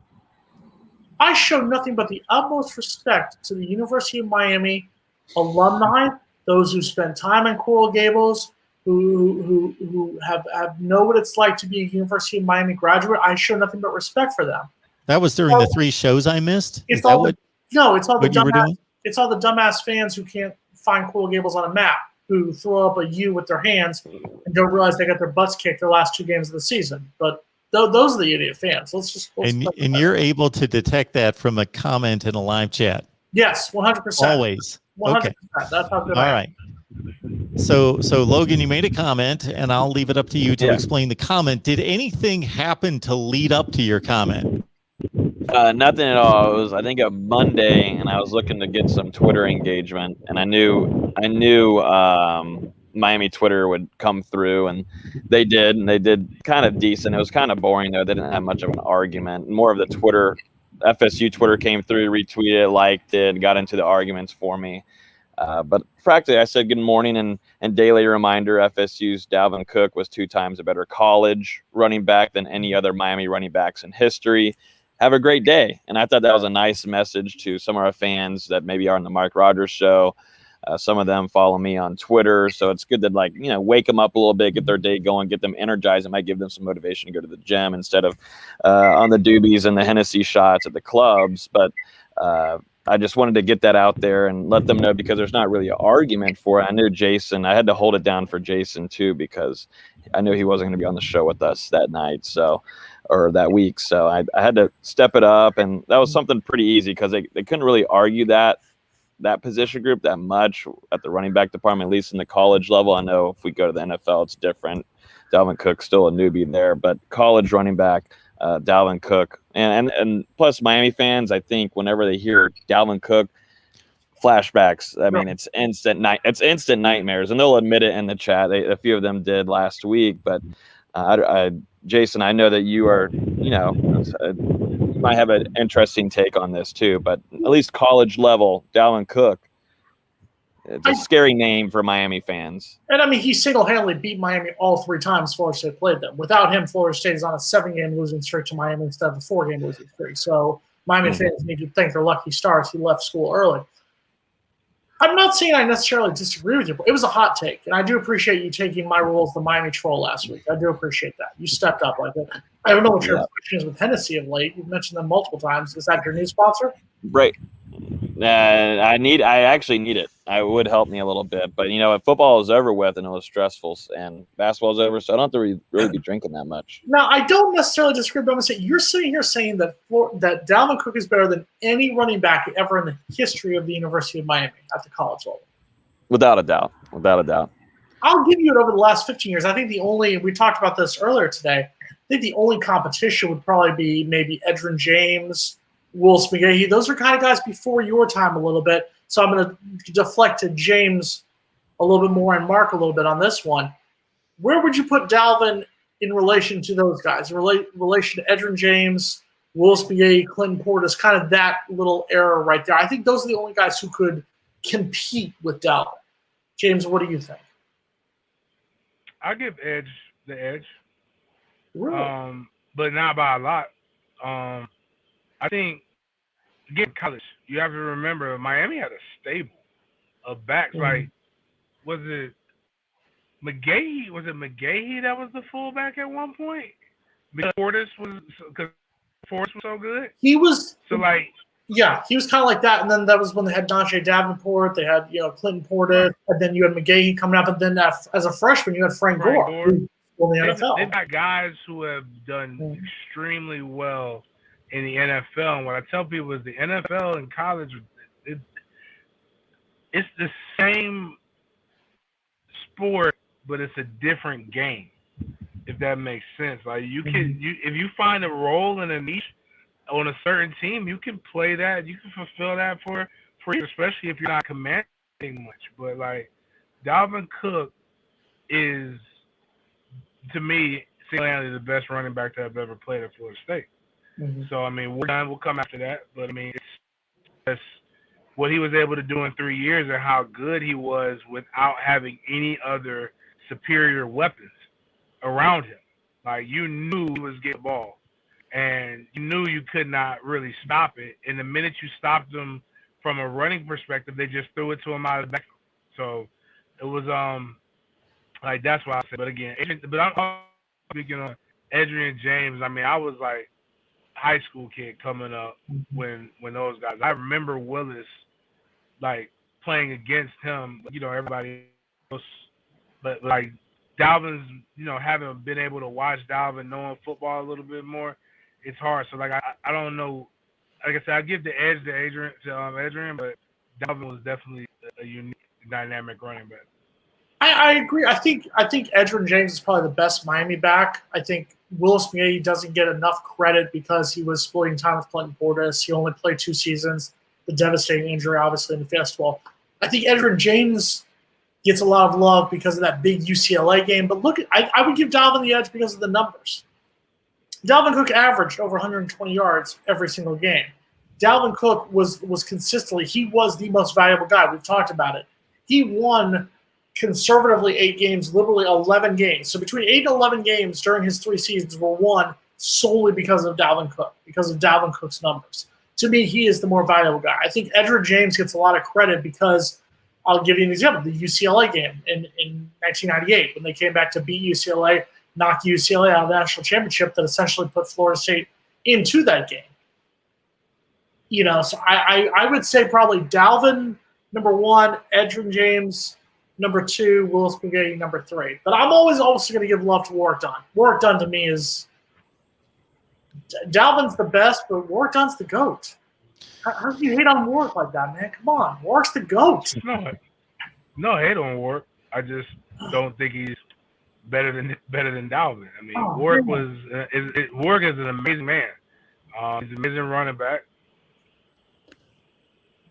I show nothing but the utmost respect to the University of Miami alumni, those who spend time in Coral Gables, who have know what it's like to be a University of Miami graduate. I show nothing but respect for them. That was during the 3 shows I missed? It's all the dumbass fans who can't find Coral Gables on a map, who throw up a U with their hands and don't realize they got their butts kicked the last 2 games of the season. But those are the idiot fans. And you're able to detect that from a comment in a live chat? Yes, 100%. Always. 100%. Okay. That's how good All I am. right. So Logan, you made a comment, and I'll leave it up to you to explain the comment. Did anything happen to lead up to your comment? Nothing at all. It was, I think, a Monday, and I was looking to get some Twitter engagement, and I knew Miami Twitter would come through, and they did kind of decent. It was kind of boring though. They didn't have much of an argument. More of the FSU Twitter came through, retweeted, liked it, got into the arguments for me. But practically, I said good morning and daily reminder. FSU's Dalvin Cook was 2 times a better college running back than any other Miami running backs in history. have a great day. And I thought that was a nice message to some of our fans that maybe are on the Mike Rogers show. Some of them follow me on Twitter. So it's good to, like, you know, wake them up a little bit, get their day going, get them energized. It might give them some motivation to go to the gym instead of on the doobies and the Hennessy shots at the clubs. But I just wanted to get that out there and let them know, because there's not really an argument for it. I knew Jason, I had to hold it down for Jason too, because I knew he wasn't going to be on the show with us that night. So, or that week. So I had to step it up, and that was something pretty easy, because they couldn't really argue that position group that much at the running back department, at least in the college level. I know if we go to the NFL, it's different. Dalvin Cook's still a newbie there, but college running back, Dalvin Cook, and plus Miami fans, I think whenever they hear Dalvin Cook, flashbacks. I mean, it's instant nightmares, and they'll admit it in the chat. A few of them did last week, but Jason, I know that you are, you know, you might have an interesting take on this too, but at least college level, Dalvin Cook, it's a scary name for Miami fans. And I mean, he single-handedly beat Miami all 3 times Florida State played them. Without him, Florida State is on a 7-game losing streak to Miami instead of a 4-game losing streak. So Miami fans need to thank their lucky stars he left school early. I'm not saying I necessarily disagree with you, but it was a hot take, and I do appreciate you taking my role as the Miami troll last week. I do appreciate that. You stepped up like that. I don't know what your question is with Hennessy of late. You've mentioned them multiple times. Is that your new sponsor? Right. I actually need it. It would help me a little bit, but you know, if football is over with and it was stressful, and basketball's over, so I don't have to really be drinking that much. Now, I don't necessarily disagree, but I'm going to say you're sitting here saying that Dalvin Cook is better than any running back ever in the history of the University of Miami at the college level. Without a doubt. Without a doubt. I'll give you it over the last 15 years. I think we talked about this earlier today. I think the only competition would probably be maybe Edgerrin James, Willis McGahee. Those are kind of guys before your time a little bit. So I'm going to deflect to James a little bit more and Mark a little bit on this one. Where would you put Dalvin in relation to those guys? In relation to Edgerrin James, Willis McGahee, Clinton Portis, kind of that little era right there. I think those are the only guys who could compete with Dalvin. James, what do you think? I give Edge the edge. Really? But not by a lot. I think, again, college, you have to remember Miami had a stable of backs. Like, was it McGahee? Was it McGahee that was the fullback at one point? Because Portis was so good. He was. So, like, yeah, he was kind of like that. And then that was when they had Dante Davenport. They had, Clinton Portis. And then you had McGahee coming up. And then as a freshman, you had Frank Gore. In the NFL. They've got guys who have done extremely well in the NFL. And what I tell people is the NFL and college, it's the same sport, but it's a different game, if that makes sense. Like, if you find a role in a niche on a certain team, you can play that, you can fulfill that for you, especially if you're not commanding much. But like, Dalvin Cook is, to me, single-handedly the best running back that I've ever played at Florida State. So, I mean, we'll come after that. But, I mean, it's what he was able to do in 3 years and how good he was without having any other superior weapons around him. Like, you knew he was getting the ball, and you knew you could not really stop it. And the minute you stopped them from a running perspective, they just threw it to him out of the backfield. So, it was like, that's why I said. But, again, I'm speaking of Edgerrin James. I mean, I was like high school kid coming up when those guys. I remember Willis, like, playing against him. Everybody else, but like Dalvin's, having been able to watch Dalvin, knowing football a little bit more, it's hard. So like I don't know. Like I said, I give the edge to Edgerrin, but Dalvin was definitely a unique, dynamic running back. I agree. I think Edgerrin James is probably the best Miami back. I think Willis McGahee doesn't get enough credit because he was splitting time with Clinton Portis. He only played 2 seasons. The devastating injury, obviously, in the festival. I think Edgerrin James gets a lot of love because of that big UCLA game. But look, I would give Dalvin the edge because of the numbers. Dalvin Cook averaged over 120 yards every single game. Dalvin Cook was consistently, he was the most valuable guy. We've talked about it. He won conservatively 8 games, literally 11 games. So between 8 and 11 games during his 3 seasons were won solely because of Dalvin Cook, because of Dalvin Cook's numbers. To me, he is the more valuable guy. I think Edgerrin James gets a lot of credit because I'll give you an example: the UCLA game in 1998 when they came back to beat UCLA, knock UCLA out of the national championship, that essentially put Florida State into that game. So I would say probably Dalvin number 1, Edgerrin James number 2, Willis Spaghetti number 3. But I'm always also going to give love to Warrick Dunn. Warrick Dunn to me is Dalvin's the best, but Warrick Dunn's the GOAT. How do you hate on Warrick like that, man? Come on, Warrick's the GOAT. No hate on Warrick. I just don't think he's better than Dalvin. I mean, Warrick is an amazing man. He's an amazing running back.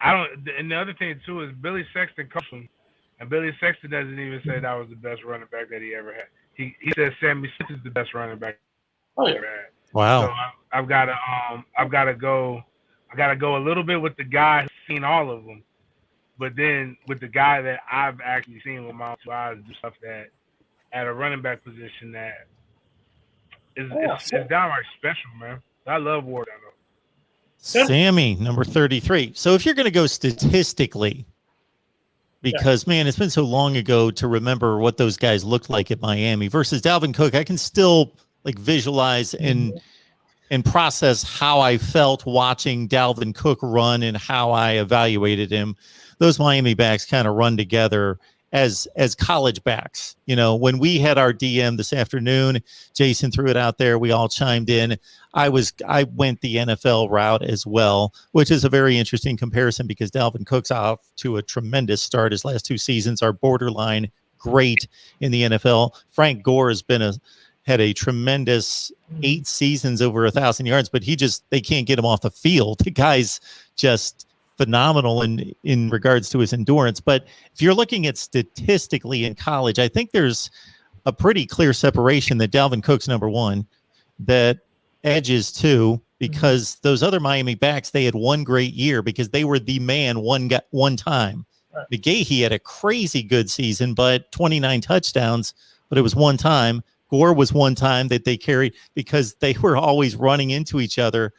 And the other thing too is Billy Sexton comes from, and Billy Sexton doesn't even say that was the best running back that he ever had. He says Sammy Smith is the best running back he ever had. Wow. So I've got to go a little bit with the guy who's seen all of them, but then with the guy that I've actually seen with my own 2 eyes do stuff that at a running back position that is downright special, man. I love Ward. Sammy, number 33. So if you're going to go statistically, because, man, it's been so long ago to remember what those guys looked like at Miami versus Dalvin Cook, I can still visualize and process how I felt watching Dalvin Cook run and how I evaluated him. Those Miami backs kind of run together as college backs. When we had our DM this afternoon, Jason threw it out there. We all chimed in. I went the NFL route as well, which is a very interesting comparison because Dalvin Cook's off to a tremendous start. His last 2 seasons are borderline great in the NFL. Frank Gore has had a tremendous 8 seasons over 1,000 yards, but they can't get him off the field. The guy's just phenomenal in regards to his endurance. But if you're looking at statistically in college, I think there's a pretty clear separation that Dalvin Cook's number 1, that Edge is 2, because those other Miami backs, they had one great year because they were the man one time. Right. McGahee had a crazy good season, but 29 touchdowns, but it was one time. Gore was one time that they carried because they were always running into each other.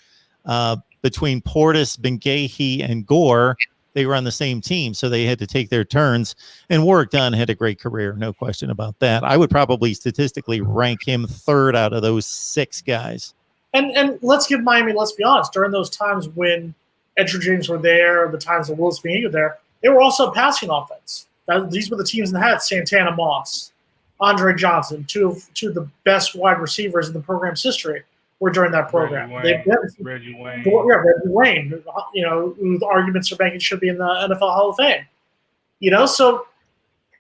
Between Portis, Benghazi, and Gore, they were on the same team, so they had to take their turns. And Warrick Dunn had a great career, no question about that. I would probably statistically rank him 3rd out of those 6 guys. And let's give Miami, let's be honest, during those times when Edgerrin James were there, the times that Willis Spaghetti were there, they were also a passing offense. These were the teams that had Santana Moss, Andre Johnson, two of the best wide receivers in the program's history were during that program. Reggie Wayne. Reggie Wayne, whose arguments are making should be in the NFL Hall of Fame. So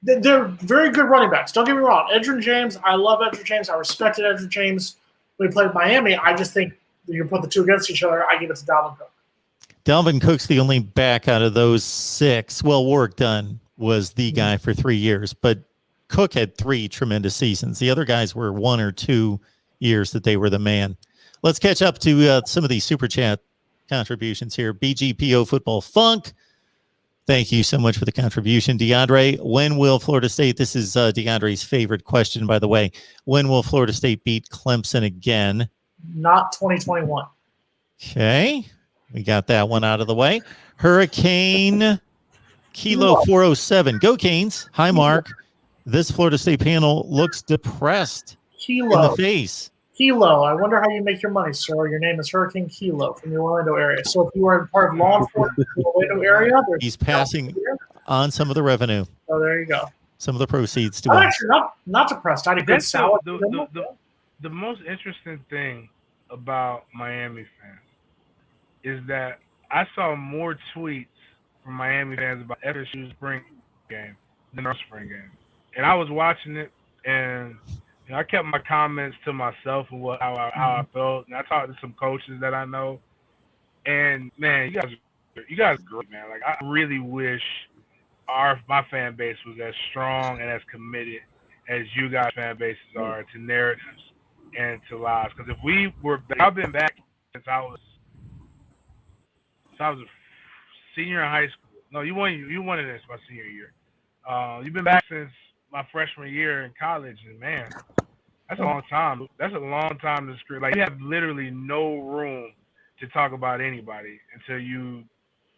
they're very good running backs. Don't get me wrong. Edgerrin James, I love Edgerrin James. I respected Edgerrin James when he played Miami. I just think you put the 2 against each other, I give it to Dalvin Cook. Dalvin Cook's the only back out of those 6. Well, Warrick Dunn was the guy for 3 years, but Cook had 3 tremendous seasons. The other guys were 1 or 2 years that they were the man. Let's catch up to some of these super chat contributions here. BGPO Football Funk, thank you so much for the contribution. DeAndre, when will Florida State, this is DeAndre's favorite question, by the way, when will Florida State beat Clemson again? Not 2021. Okay, we got that one out of the way. Hurricane Kilo 407. Go Canes. Hi, Mark. This Florida State panel looks depressed in the face. Kilo. I wonder how you make your money, sir. Your name is Hurricane Kilo from the Orlando area. So if you are part of law enforcement in the Orlando area, he's passing on some of the revenue. Oh, there you go. Some of the proceeds to I'm us. Actually not depressed. I had a good salad. The most interesting thing about Miami fans is that I saw more tweets from Miami fans about FSU's spring game than our spring game. And I was watching it, and I kept my comments to myself and how I felt. And I talked to some coaches that I know. And man, you guys are great, man. Like, I really wish my fan base was as strong and as committed as you guys' fan bases are to narratives and to lives. Because if we were, I've been back since I was a senior in high school. No, you won this my senior year. You've been back since my freshman year in college, and man, That's a long time. That's a long time to screw. Like you have literally no room to talk about anybody until you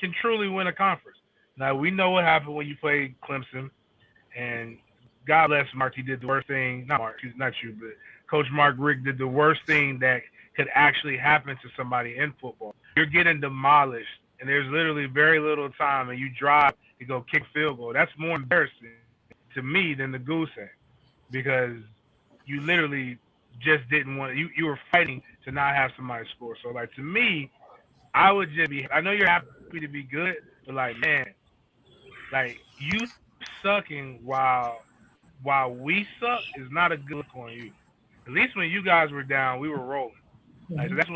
can truly win a conference. Now we know what happened when you played Clemson, and God bless Mark. He did the worst thing. Not Mark. Not you, but Coach Mark Rick did the worst thing that could actually happen to somebody in football. You're getting demolished, and there's literally very little time, and you drive to go kick field goal. That's more embarrassing to me than the goose egg, because you literally just didn't want to, you were fighting to not have somebody score. So like to me, I would just be, I know you're happy to be good, but like, man, like you sucking while we suck is not a good look on you. At least when you guys were down, we were rolling. Like, so that's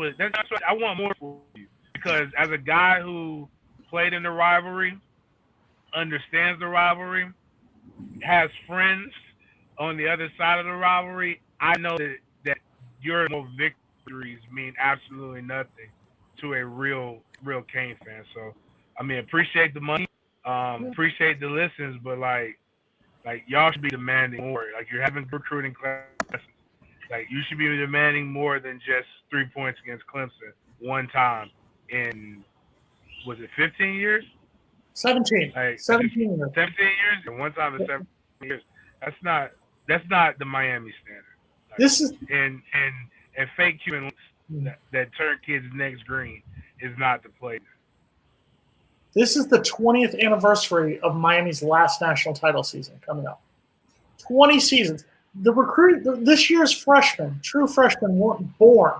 what I want more for you, because as a guy who played in the rivalry, understands the rivalry, has friends on the other side of the rivalry, I know that your no victories mean absolutely nothing to a real Kane fan. So, I mean, appreciate the money, appreciate the listens, but like y'all should be demanding more. Like you're having recruiting classes. Like you should be demanding more than just 3 points against Clemson one time in, was it 15 years? 17. Like 17 years. 17 years and one time in 17 years. That's not the Miami standard. Like, This is and fake Cuban that turn kids' necks green is not the play. This is the 20th anniversary of Miami's last national title season coming up. 20 seasons. This year's freshmen, true freshmen, weren't born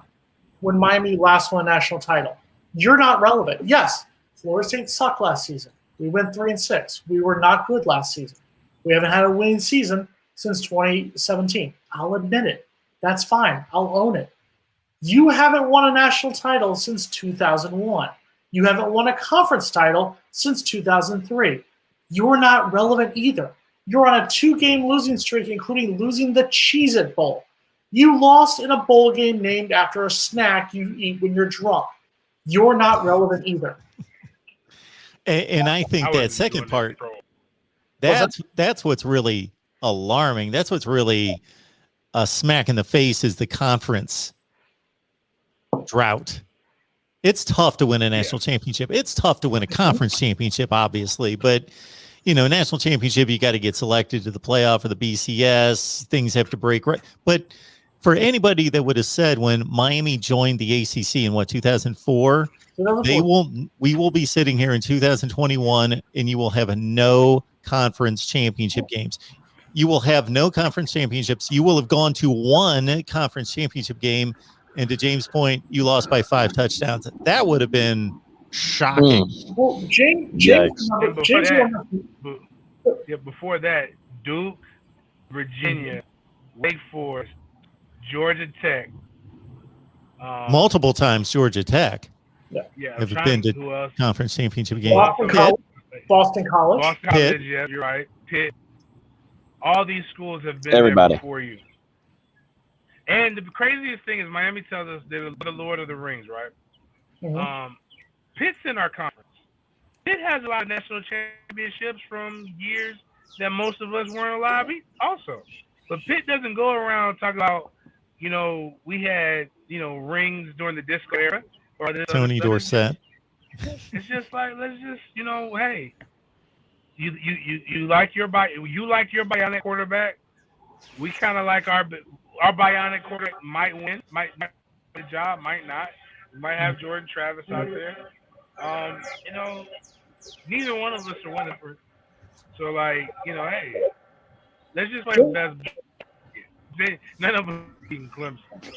when Miami last won a national title. You're not relevant. Yes, Florida State sucked last season. We went 3-6. We were not good last season. We haven't had a winning season since 2017. I'll admit it. That's fine. I'll own it. You haven't won a national title since 2001. You haven't won a conference title since 2003. You're not relevant either. You're on a 2-game losing streak, including losing the Cheez-It Bowl. You lost in a bowl game named after a snack you eat when you're drunk. You're not relevant either. And I think that second part, that's what's really alarming. That's what's really a smack in the face, is the conference drought. It's tough to win a national championship. It's tough to win a conference championship, obviously, but national championship, you got to get selected to the playoff or the BCS. Things have to break right. But for anybody that would have said when Miami joined the ACC in 2004, we will be sitting here in 2021 and you will have no conference championship games. You will have no conference championships. You will have gone to one conference championship game, and to James' point, you lost by 5 touchdowns. That would have been shocking. Well, before that, Duke, Virginia, Wake Forest, Georgia Tech, multiple times Georgia Tech have been to conference championship games. Boston College. Pitt. Yeah, you're right. Pitt. All these schools have been there before you. And the craziest thing is Miami tells us they're the Lord of the Rings, right? Mm-hmm. Pitt's in our conference. Pitt has a lot of national championships from years that most of us weren't alive also. But Pitt doesn't go around talking about, we had, rings during the disco era. Or Tony Dorsett. It's just like, let's just, hey, you like your bionic quarterback. We kind of like our bionic quarterback might win, might win the job, might not. We might have Jordan Travis out there. Neither one of us are winning for it. So, like, hey, let's just play the best. None of us beating Clemson. So.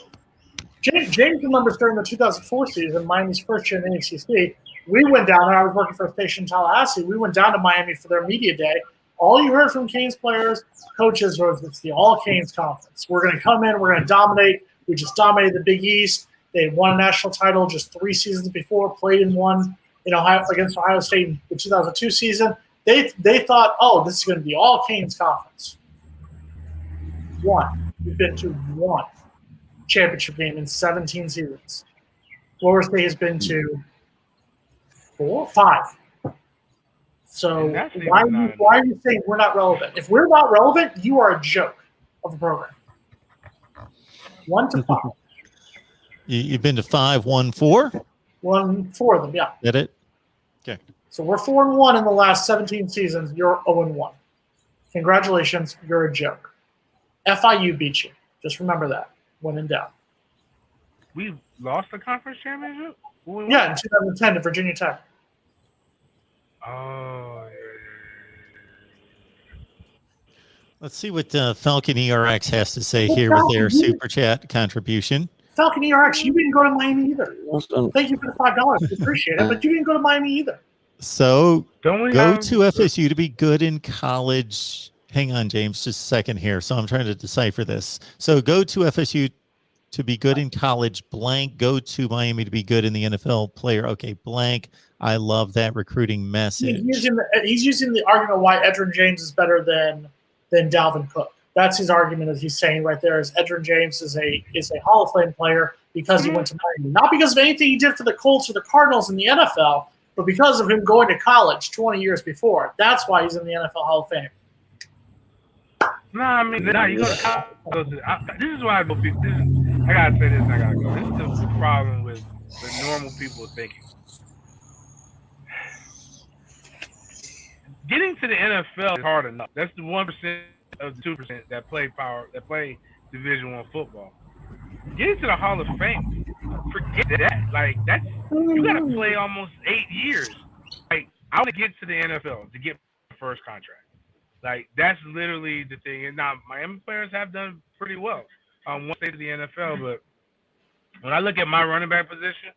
James remembers during the 2004 season, Miami's first year in the ACC, we went down there. I was working for a station in Tallahassee. We went down to Miami for their media day. All you heard from Canes players, coaches, was it's the all Canes conference. We're going to come in. We're going to dominate. We just dominated the Big East. They won a national title just 3 seasons before, played in one against Ohio State in the 2002 season. They thought, this is going to be all Canes conference. We've been to one championship game in 17 seasons. Florida State has been to 5. So why are you saying we're not relevant? If we're not relevant, you are a joke of the program. 1 to 5. You've been to 5, 1, 4? 1, 4 of them, yeah. Did it? Okay. So we're 4-1 in the last 17 seasons. You're 0-1. Congratulations, you're a joke. FIU beat you. Just remember that when in doubt. We lost the conference championship? Yeah, in 2010 to Virginia Tech. Oh, yeah. Let's see what Falcon ERX has to say here with their super chat contribution. Falcon ERX, you didn't go to Miami either. Thank you for the $5. We appreciate it, but you didn't go to Miami either. So go to FSU to be good in college. Hang on, James, just a second here. So I'm trying to decipher this. So go to FSU to be good in college, blank. Go to Miami to be good in the NFL player. Okay, blank. I love that recruiting message. He's using the argument why Edgerrin James is better than Dalvin Cook. That's his argument, as he's saying right there, is Edgerrin James is a Hall of Fame player because he went to Miami. Not because of anything he did for the Colts or the Cardinals in the NFL, but because of him going to college 20 years before. That's why he's in the NFL Hall of Fame. No, I mean, you go to college. This is why I go. I gotta say this and I gotta go. This is the problem with the normal people thinking. Getting to the NFL is hard enough. That's the 1% of the 2% that play Division I football. Getting to the Hall of Fame, forget that. Like you got to play almost 8 years. Like I want to get to the NFL to get my first contract. Like that's literally the thing. And now Miami players have done pretty well once they to the NFL. But when I look at my running back position,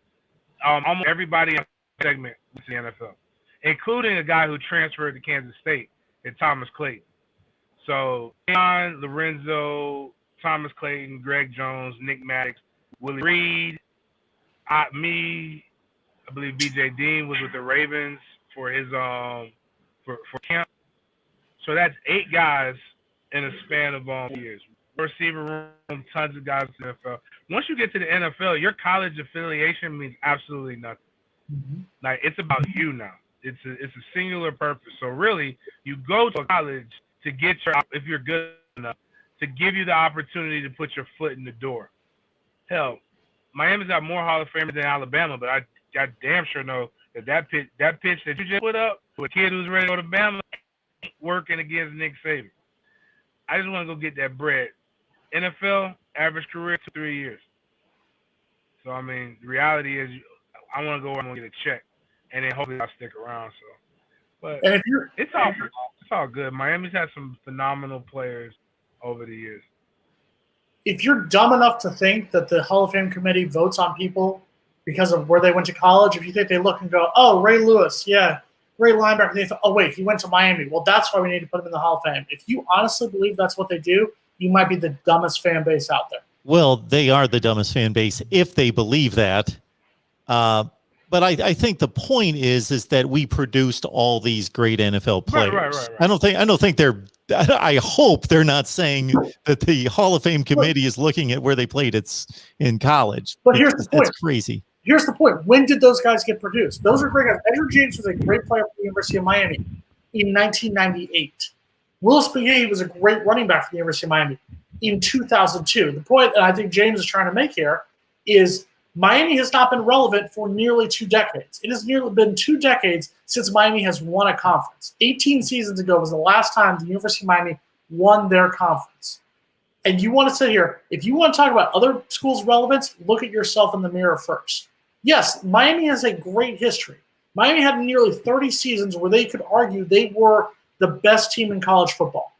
almost everybody in the segment is the NFL, including a guy who transferred to Kansas State, and Thomas Clayton. So, Leon, Lorenzo, Thomas Clayton, Greg Jones, Nick Maddox, Willie Reed, I believe B.J. Dean was with the Ravens for his for camp. So that's 8 guys in a span of years. Receiver room, tons of guys in the NFL. Once you get to the NFL, your college affiliation means absolutely nothing. Mm-hmm. Like it's about you now. It's a singular purpose. So really, you go to college to get if you're good enough, to give you the opportunity to put your foot in the door. Hell, Miami's got more Hall of Famers than Alabama, but I damn sure know that pitch that you just put up to a kid who's ready to go to Bama ain't working against Nick Saban. I just want to go get that bread. NFL, average career, 2-3 years. So, I mean, the reality is I want to go and get a check, and then hopefully I'll stick around. So, but and it's all good. Miami's had some phenomenal players over the years. If you're dumb enough to think that the Hall of Fame committee votes on people because of where they went to college, if you think they look and go, oh, Ray Lewis, yeah, great linebacker, they thought, oh, wait, he went to Miami. Well, that's why we need to put him in the Hall of Fame. If you honestly believe that's what they do, you might be the dumbest fan base out there. Well, they are the dumbest fan base if they believe that. But I think the point is that we produced all these great NFL players. Right. I don't think they're. I hope they're not saying that the Hall of Fame committee is looking at where they played in college. But here's the point. That's crazy. Here's the point. When did those guys get produced? Those are great guys. Edgerrin James was a great player for the University of Miami in 1998. Willis Spaghetti was a great running back for the University of Miami in 2002. The point that I think James is trying to make here is Miami has not been relevant for nearly 2 decades. It has nearly been 2 decades since Miami has won a conference. 18 seasons ago was the last time the University of Miami won their conference. And you want to sit here, if you want to talk about other schools' relevance, look at yourself in the mirror first. Yes, Miami has a great history. Miami had nearly 30 seasons where they could argue they were the best team in college football,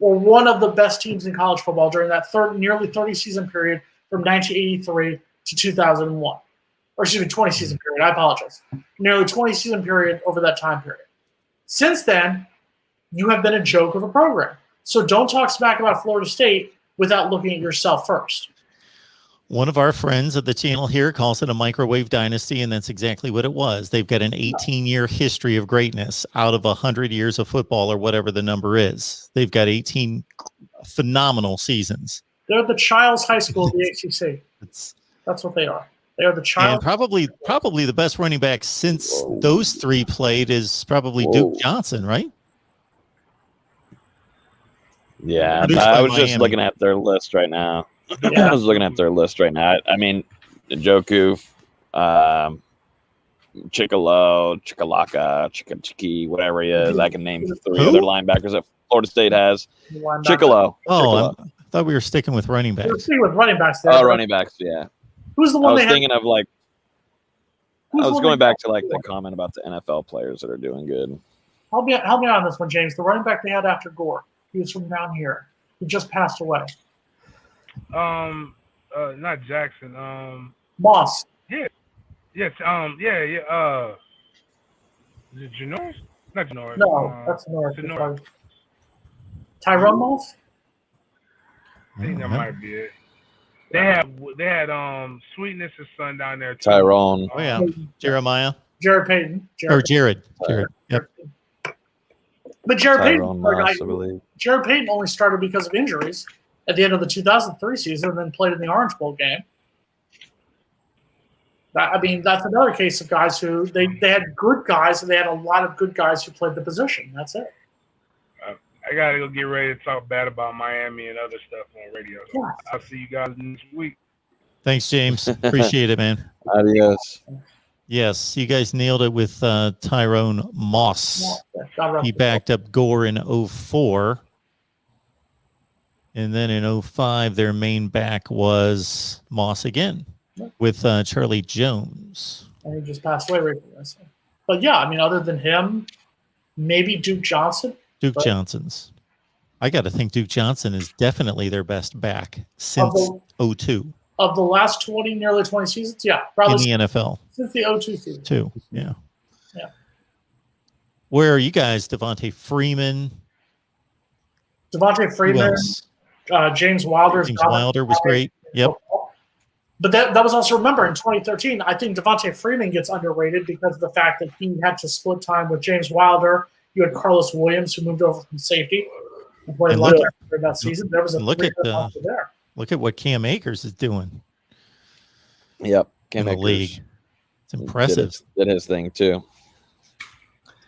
or one of the best teams in college football during that nearly 30-season period from 1983 to 2001. Or excuse me, 20-season period. I apologize. Nearly 20-season period over that time period. Since then, you have been a joke of a program. So don't talk smack about Florida State without looking at yourself first. One of our friends of the channel here calls it a microwave dynasty, and that's exactly what it was. They've got an 18-year history of greatness out of 100 years of football or whatever the number is. They've got 18 phenomenal seasons. They're the Child's High School of the ACC. That's what they are. They are the Child. And probably the best running back since those 3 played is probably Duke Johnson, right? Yeah, I was just looking at their list right now. Yeah. I was looking at their list right now. I mean, Njoku, Chikalaka, Chiki, whatever he is. I can name 3 Who? other linebackers that Florida State has. Chikalo. Oh, I thought we were sticking with running We're backs. speaking with running backs there. Oh, running backs, yeah. Who's the I one was they had? thinking of like, Who's I the was one going they back had to like the before? comment about the NFL players that are doing good. Help me out on this one, James. The running back they had after Gore. He was from down here. He just passed away. Not Jackson. Moss. Yes. Yeah. Is it Janoris? Not Janoris. No, that's North. Janoris. Tyrone Moss? I think that might be it. They had Sweetness' son down there too. Tyrone. Oh yeah, Jeremiah Jared Payton. or Jared. Jared. Yep. But Jared Tyrone Payton, Moss, I believe. Jared Payton only started because of injuries at the end of the 2003 season, and then played in the Orange Bowl game. I mean, that's another case of guys who they had good guys, and they had a lot of good guys who played the position. That's it. I gotta go get ready to talk bad about Miami and other stuff on radio. So Yeah. I'll see you guys next week. Thanks, James. Appreciate it, man. Adios. Yes, you guys nailed it with Tyrone Moss. He backed up Gore in 04. And then in 05, their main back was Moss again with Charlie Jones. And he just passed away recently. But yeah, I mean, other than him, maybe Duke Johnson. Johnson's. I got to think Duke Johnson is definitely their best back since 02. Of the last nearly 20 seasons, yeah, probably in the NFL. Since the 02 season. Too, yeah. Yeah. Where are you guys? Devontae Freeman. Devontae Freeman, James Wilder. James Wilder was great. Yep. But that was also, remember, in 2013, I think Devontae Freeman gets underrated because of the fact that he had to split time with James Wilder. You had Carlos Williams, who moved over from safety and played linebacker for that season. There was a look there. Look at what Cam Akers is doing. Yep, Cam in the Akers league. It's impressive. Did his thing too.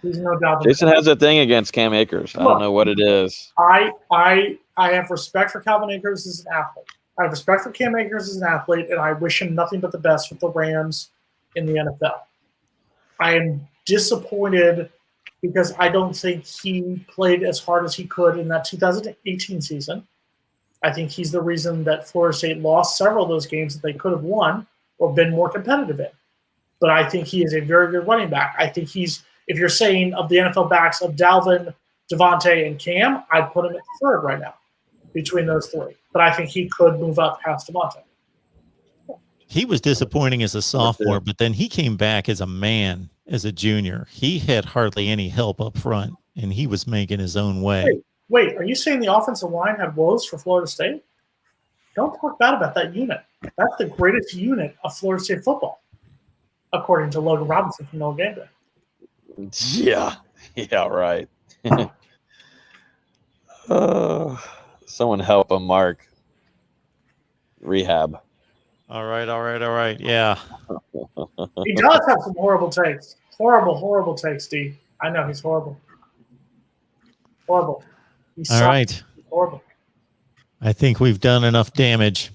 He's no doubt. Jason has a thing against Cam Akers. I don't know what it is. I have respect for Calvin Akers as an athlete. I have respect for Cam Akers as an athlete, and I wish him nothing but the best with the Rams in the NFL. I am disappointed because I don't think he played as hard as he could in that 2018 season. I think he's the reason that Florida State lost several of those games that they could have won or been more competitive in. But I think he is a very good running back. I think he's, if you're saying of the NFL backs of Dalvin, Devontae, and Cam, I'd put him at third right now between those 3. But I think he could move up past Devontae. He was disappointing as a sophomore, but then he came back as a man, as a junior. He had hardly any help up front, and he was making his own way. Wait, are you saying the offensive line had woes for Florida State? Don't talk bad about that unit. That's the greatest unit of Florida State football, according to Logan Robinson from No Game Day. Yeah, right. Someone help him, Mark. Rehab. All right. Yeah. He does have some horrible takes. Horrible takes, D. I know he's horrible. Horrible. All right. Horrible. I think we've done enough damage.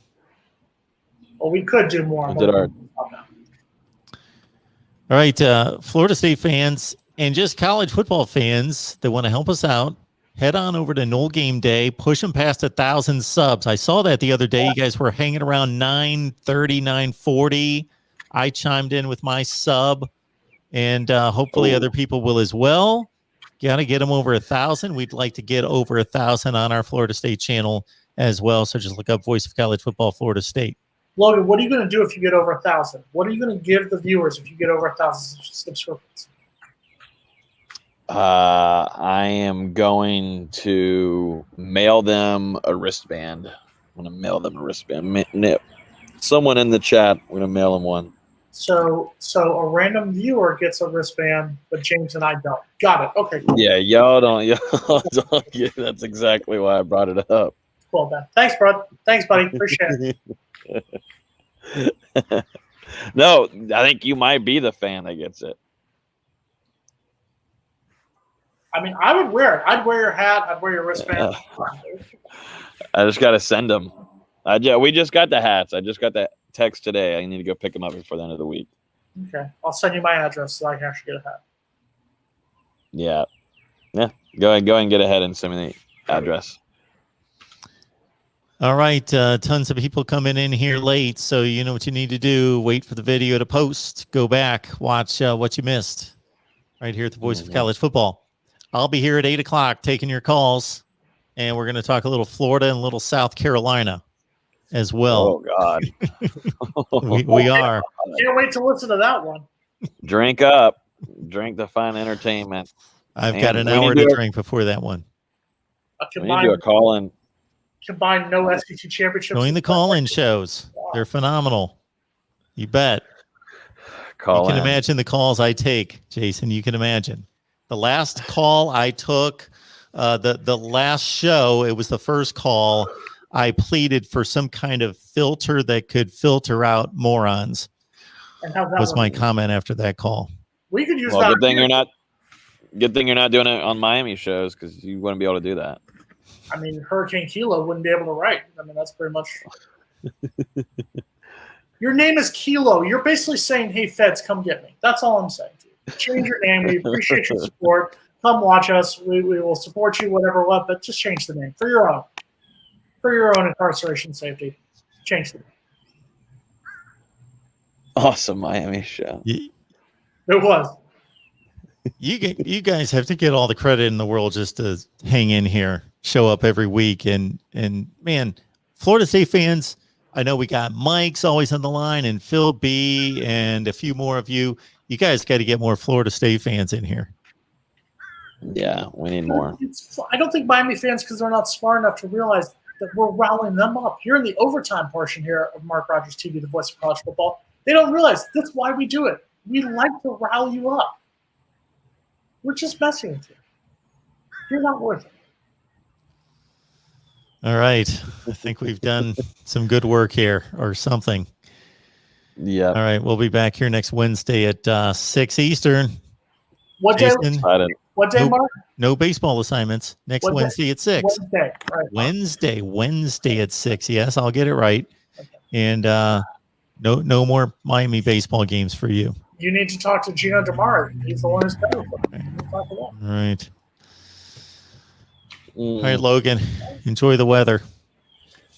Well, we could do more. All right, Florida State fans and just college football fans that want to help us out, head on over to Knoll Game Day, push them past 1,000 subs. I saw that the other day. You guys were hanging around 930, 940. I chimed in with my sub, and hopefully other people will as well. Got to get them over 1,000. We'd like to get over 1,000 on our Florida State channel as well. So just look up Voice of College Football Florida State. Logan, what are you going to do if you get over 1,000? What are you going to give the viewers if you get over 1,000 subscriptions? I am going to mail them a wristband. I'm going to mail them a wristband. Someone in the chat, I'm going to mail them one. So a random viewer gets a wristband, but James and I don't. Got it. Okay. Cool. Yeah, y'all don't. Yeah, that's exactly why I brought it up. Cool, Ben. Thanks, bro. Thanks, buddy. Appreciate it. No, I think you might be the fan that gets it. I mean, I would wear it. I'd wear your hat. I'd wear your wristband. I just got to send them. We just got the hats. I just got that text today. I need to go pick them up before the end of the week. Okay. I'll send you my address so I can actually get a hat. Yeah. Go ahead and get ahead and send me the address. All right. Tons of people coming in here late. So you know what you need to do. Wait for the video to post. Go back. Watch what you missed right here at the Voice of College Football. I'll be here at 8 o'clock taking your calls. And we're going to talk a little Florida and a little South Carolina as well. Oh, God. we are. Can't wait to listen to that one. Drink up. Drink to find entertainment. I've got an hour to drink before that one. We need to do a call-in. Combined no SEC championships. Join the call-in shows. Wow. They're phenomenal. You bet. You can imagine the calls I take, Jason. You can imagine. The last call I took, the last show, it was the first call. I pleaded for some kind of filter that could filter out morons. And how's that was my comment after that call. We could use that. Good thing you're not doing it on Miami shows because you wouldn't be able to do that. I mean, Hurricane Kilo wouldn't be able to write. I mean, that's pretty much. Your name is Kilo. You're basically saying, "Hey, feds, come get me." That's all I'm saying to you. Change your name. We appreciate your support. Come watch us. We will support you, whatever. But just change the name for your own incarceration safety. Change the name. Awesome Miami show. It was. You guys have to get all the credit in the world just to hang in here, show up every week, and man, Florida State fans. I know we got Mike's always on the line, and Phil B, and a few more of you. You guys got to get more Florida State fans in here. Yeah, we need more. I don't think Miami fans, because they're not smart enough to realize that we're rallying them up. You're in the overtime portion here of Mark Rogers TV, the voice of college football. They don't realize that's why we do it. We like to rally you up. We're just messing with you. You're not worth it. All right. I think we've done some good work here or something. Yeah. All right. We'll be back here next Wednesday at 6 Eastern. What day? What day, Mark? No baseball assignments. Next Wednesday at 6. Wednesday. Right. Wednesday at 6. Yes, I'll get it right. Okay. And no more Miami baseball games for you. You need to talk to Gino DeMar. He's the one who's better for it. All right. All right, Logan. Enjoy the weather.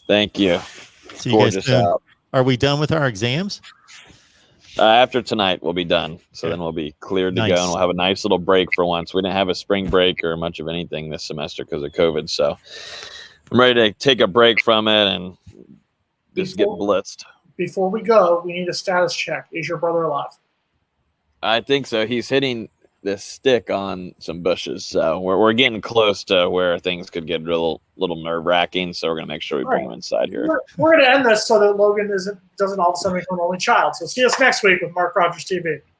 Thank you. See you guys soon. Out. Are we done with our exams? After tonight, we'll be done. So then we'll be cleared to go, and we'll have a nice little break for once. We didn't have a spring break or much of anything this semester because of COVID. So I'm ready to take a break from it and just get blitzed. Before we go, we need a status check. Is your brother alive? I think so. He's hitting this stick on some bushes, so we're getting close to where things could get a little nerve-wracking. So we're gonna make sure we bring him inside here. We're gonna end this so that Logan doesn't all of a sudden become an only child. So see us next week with Mark Rogers TV.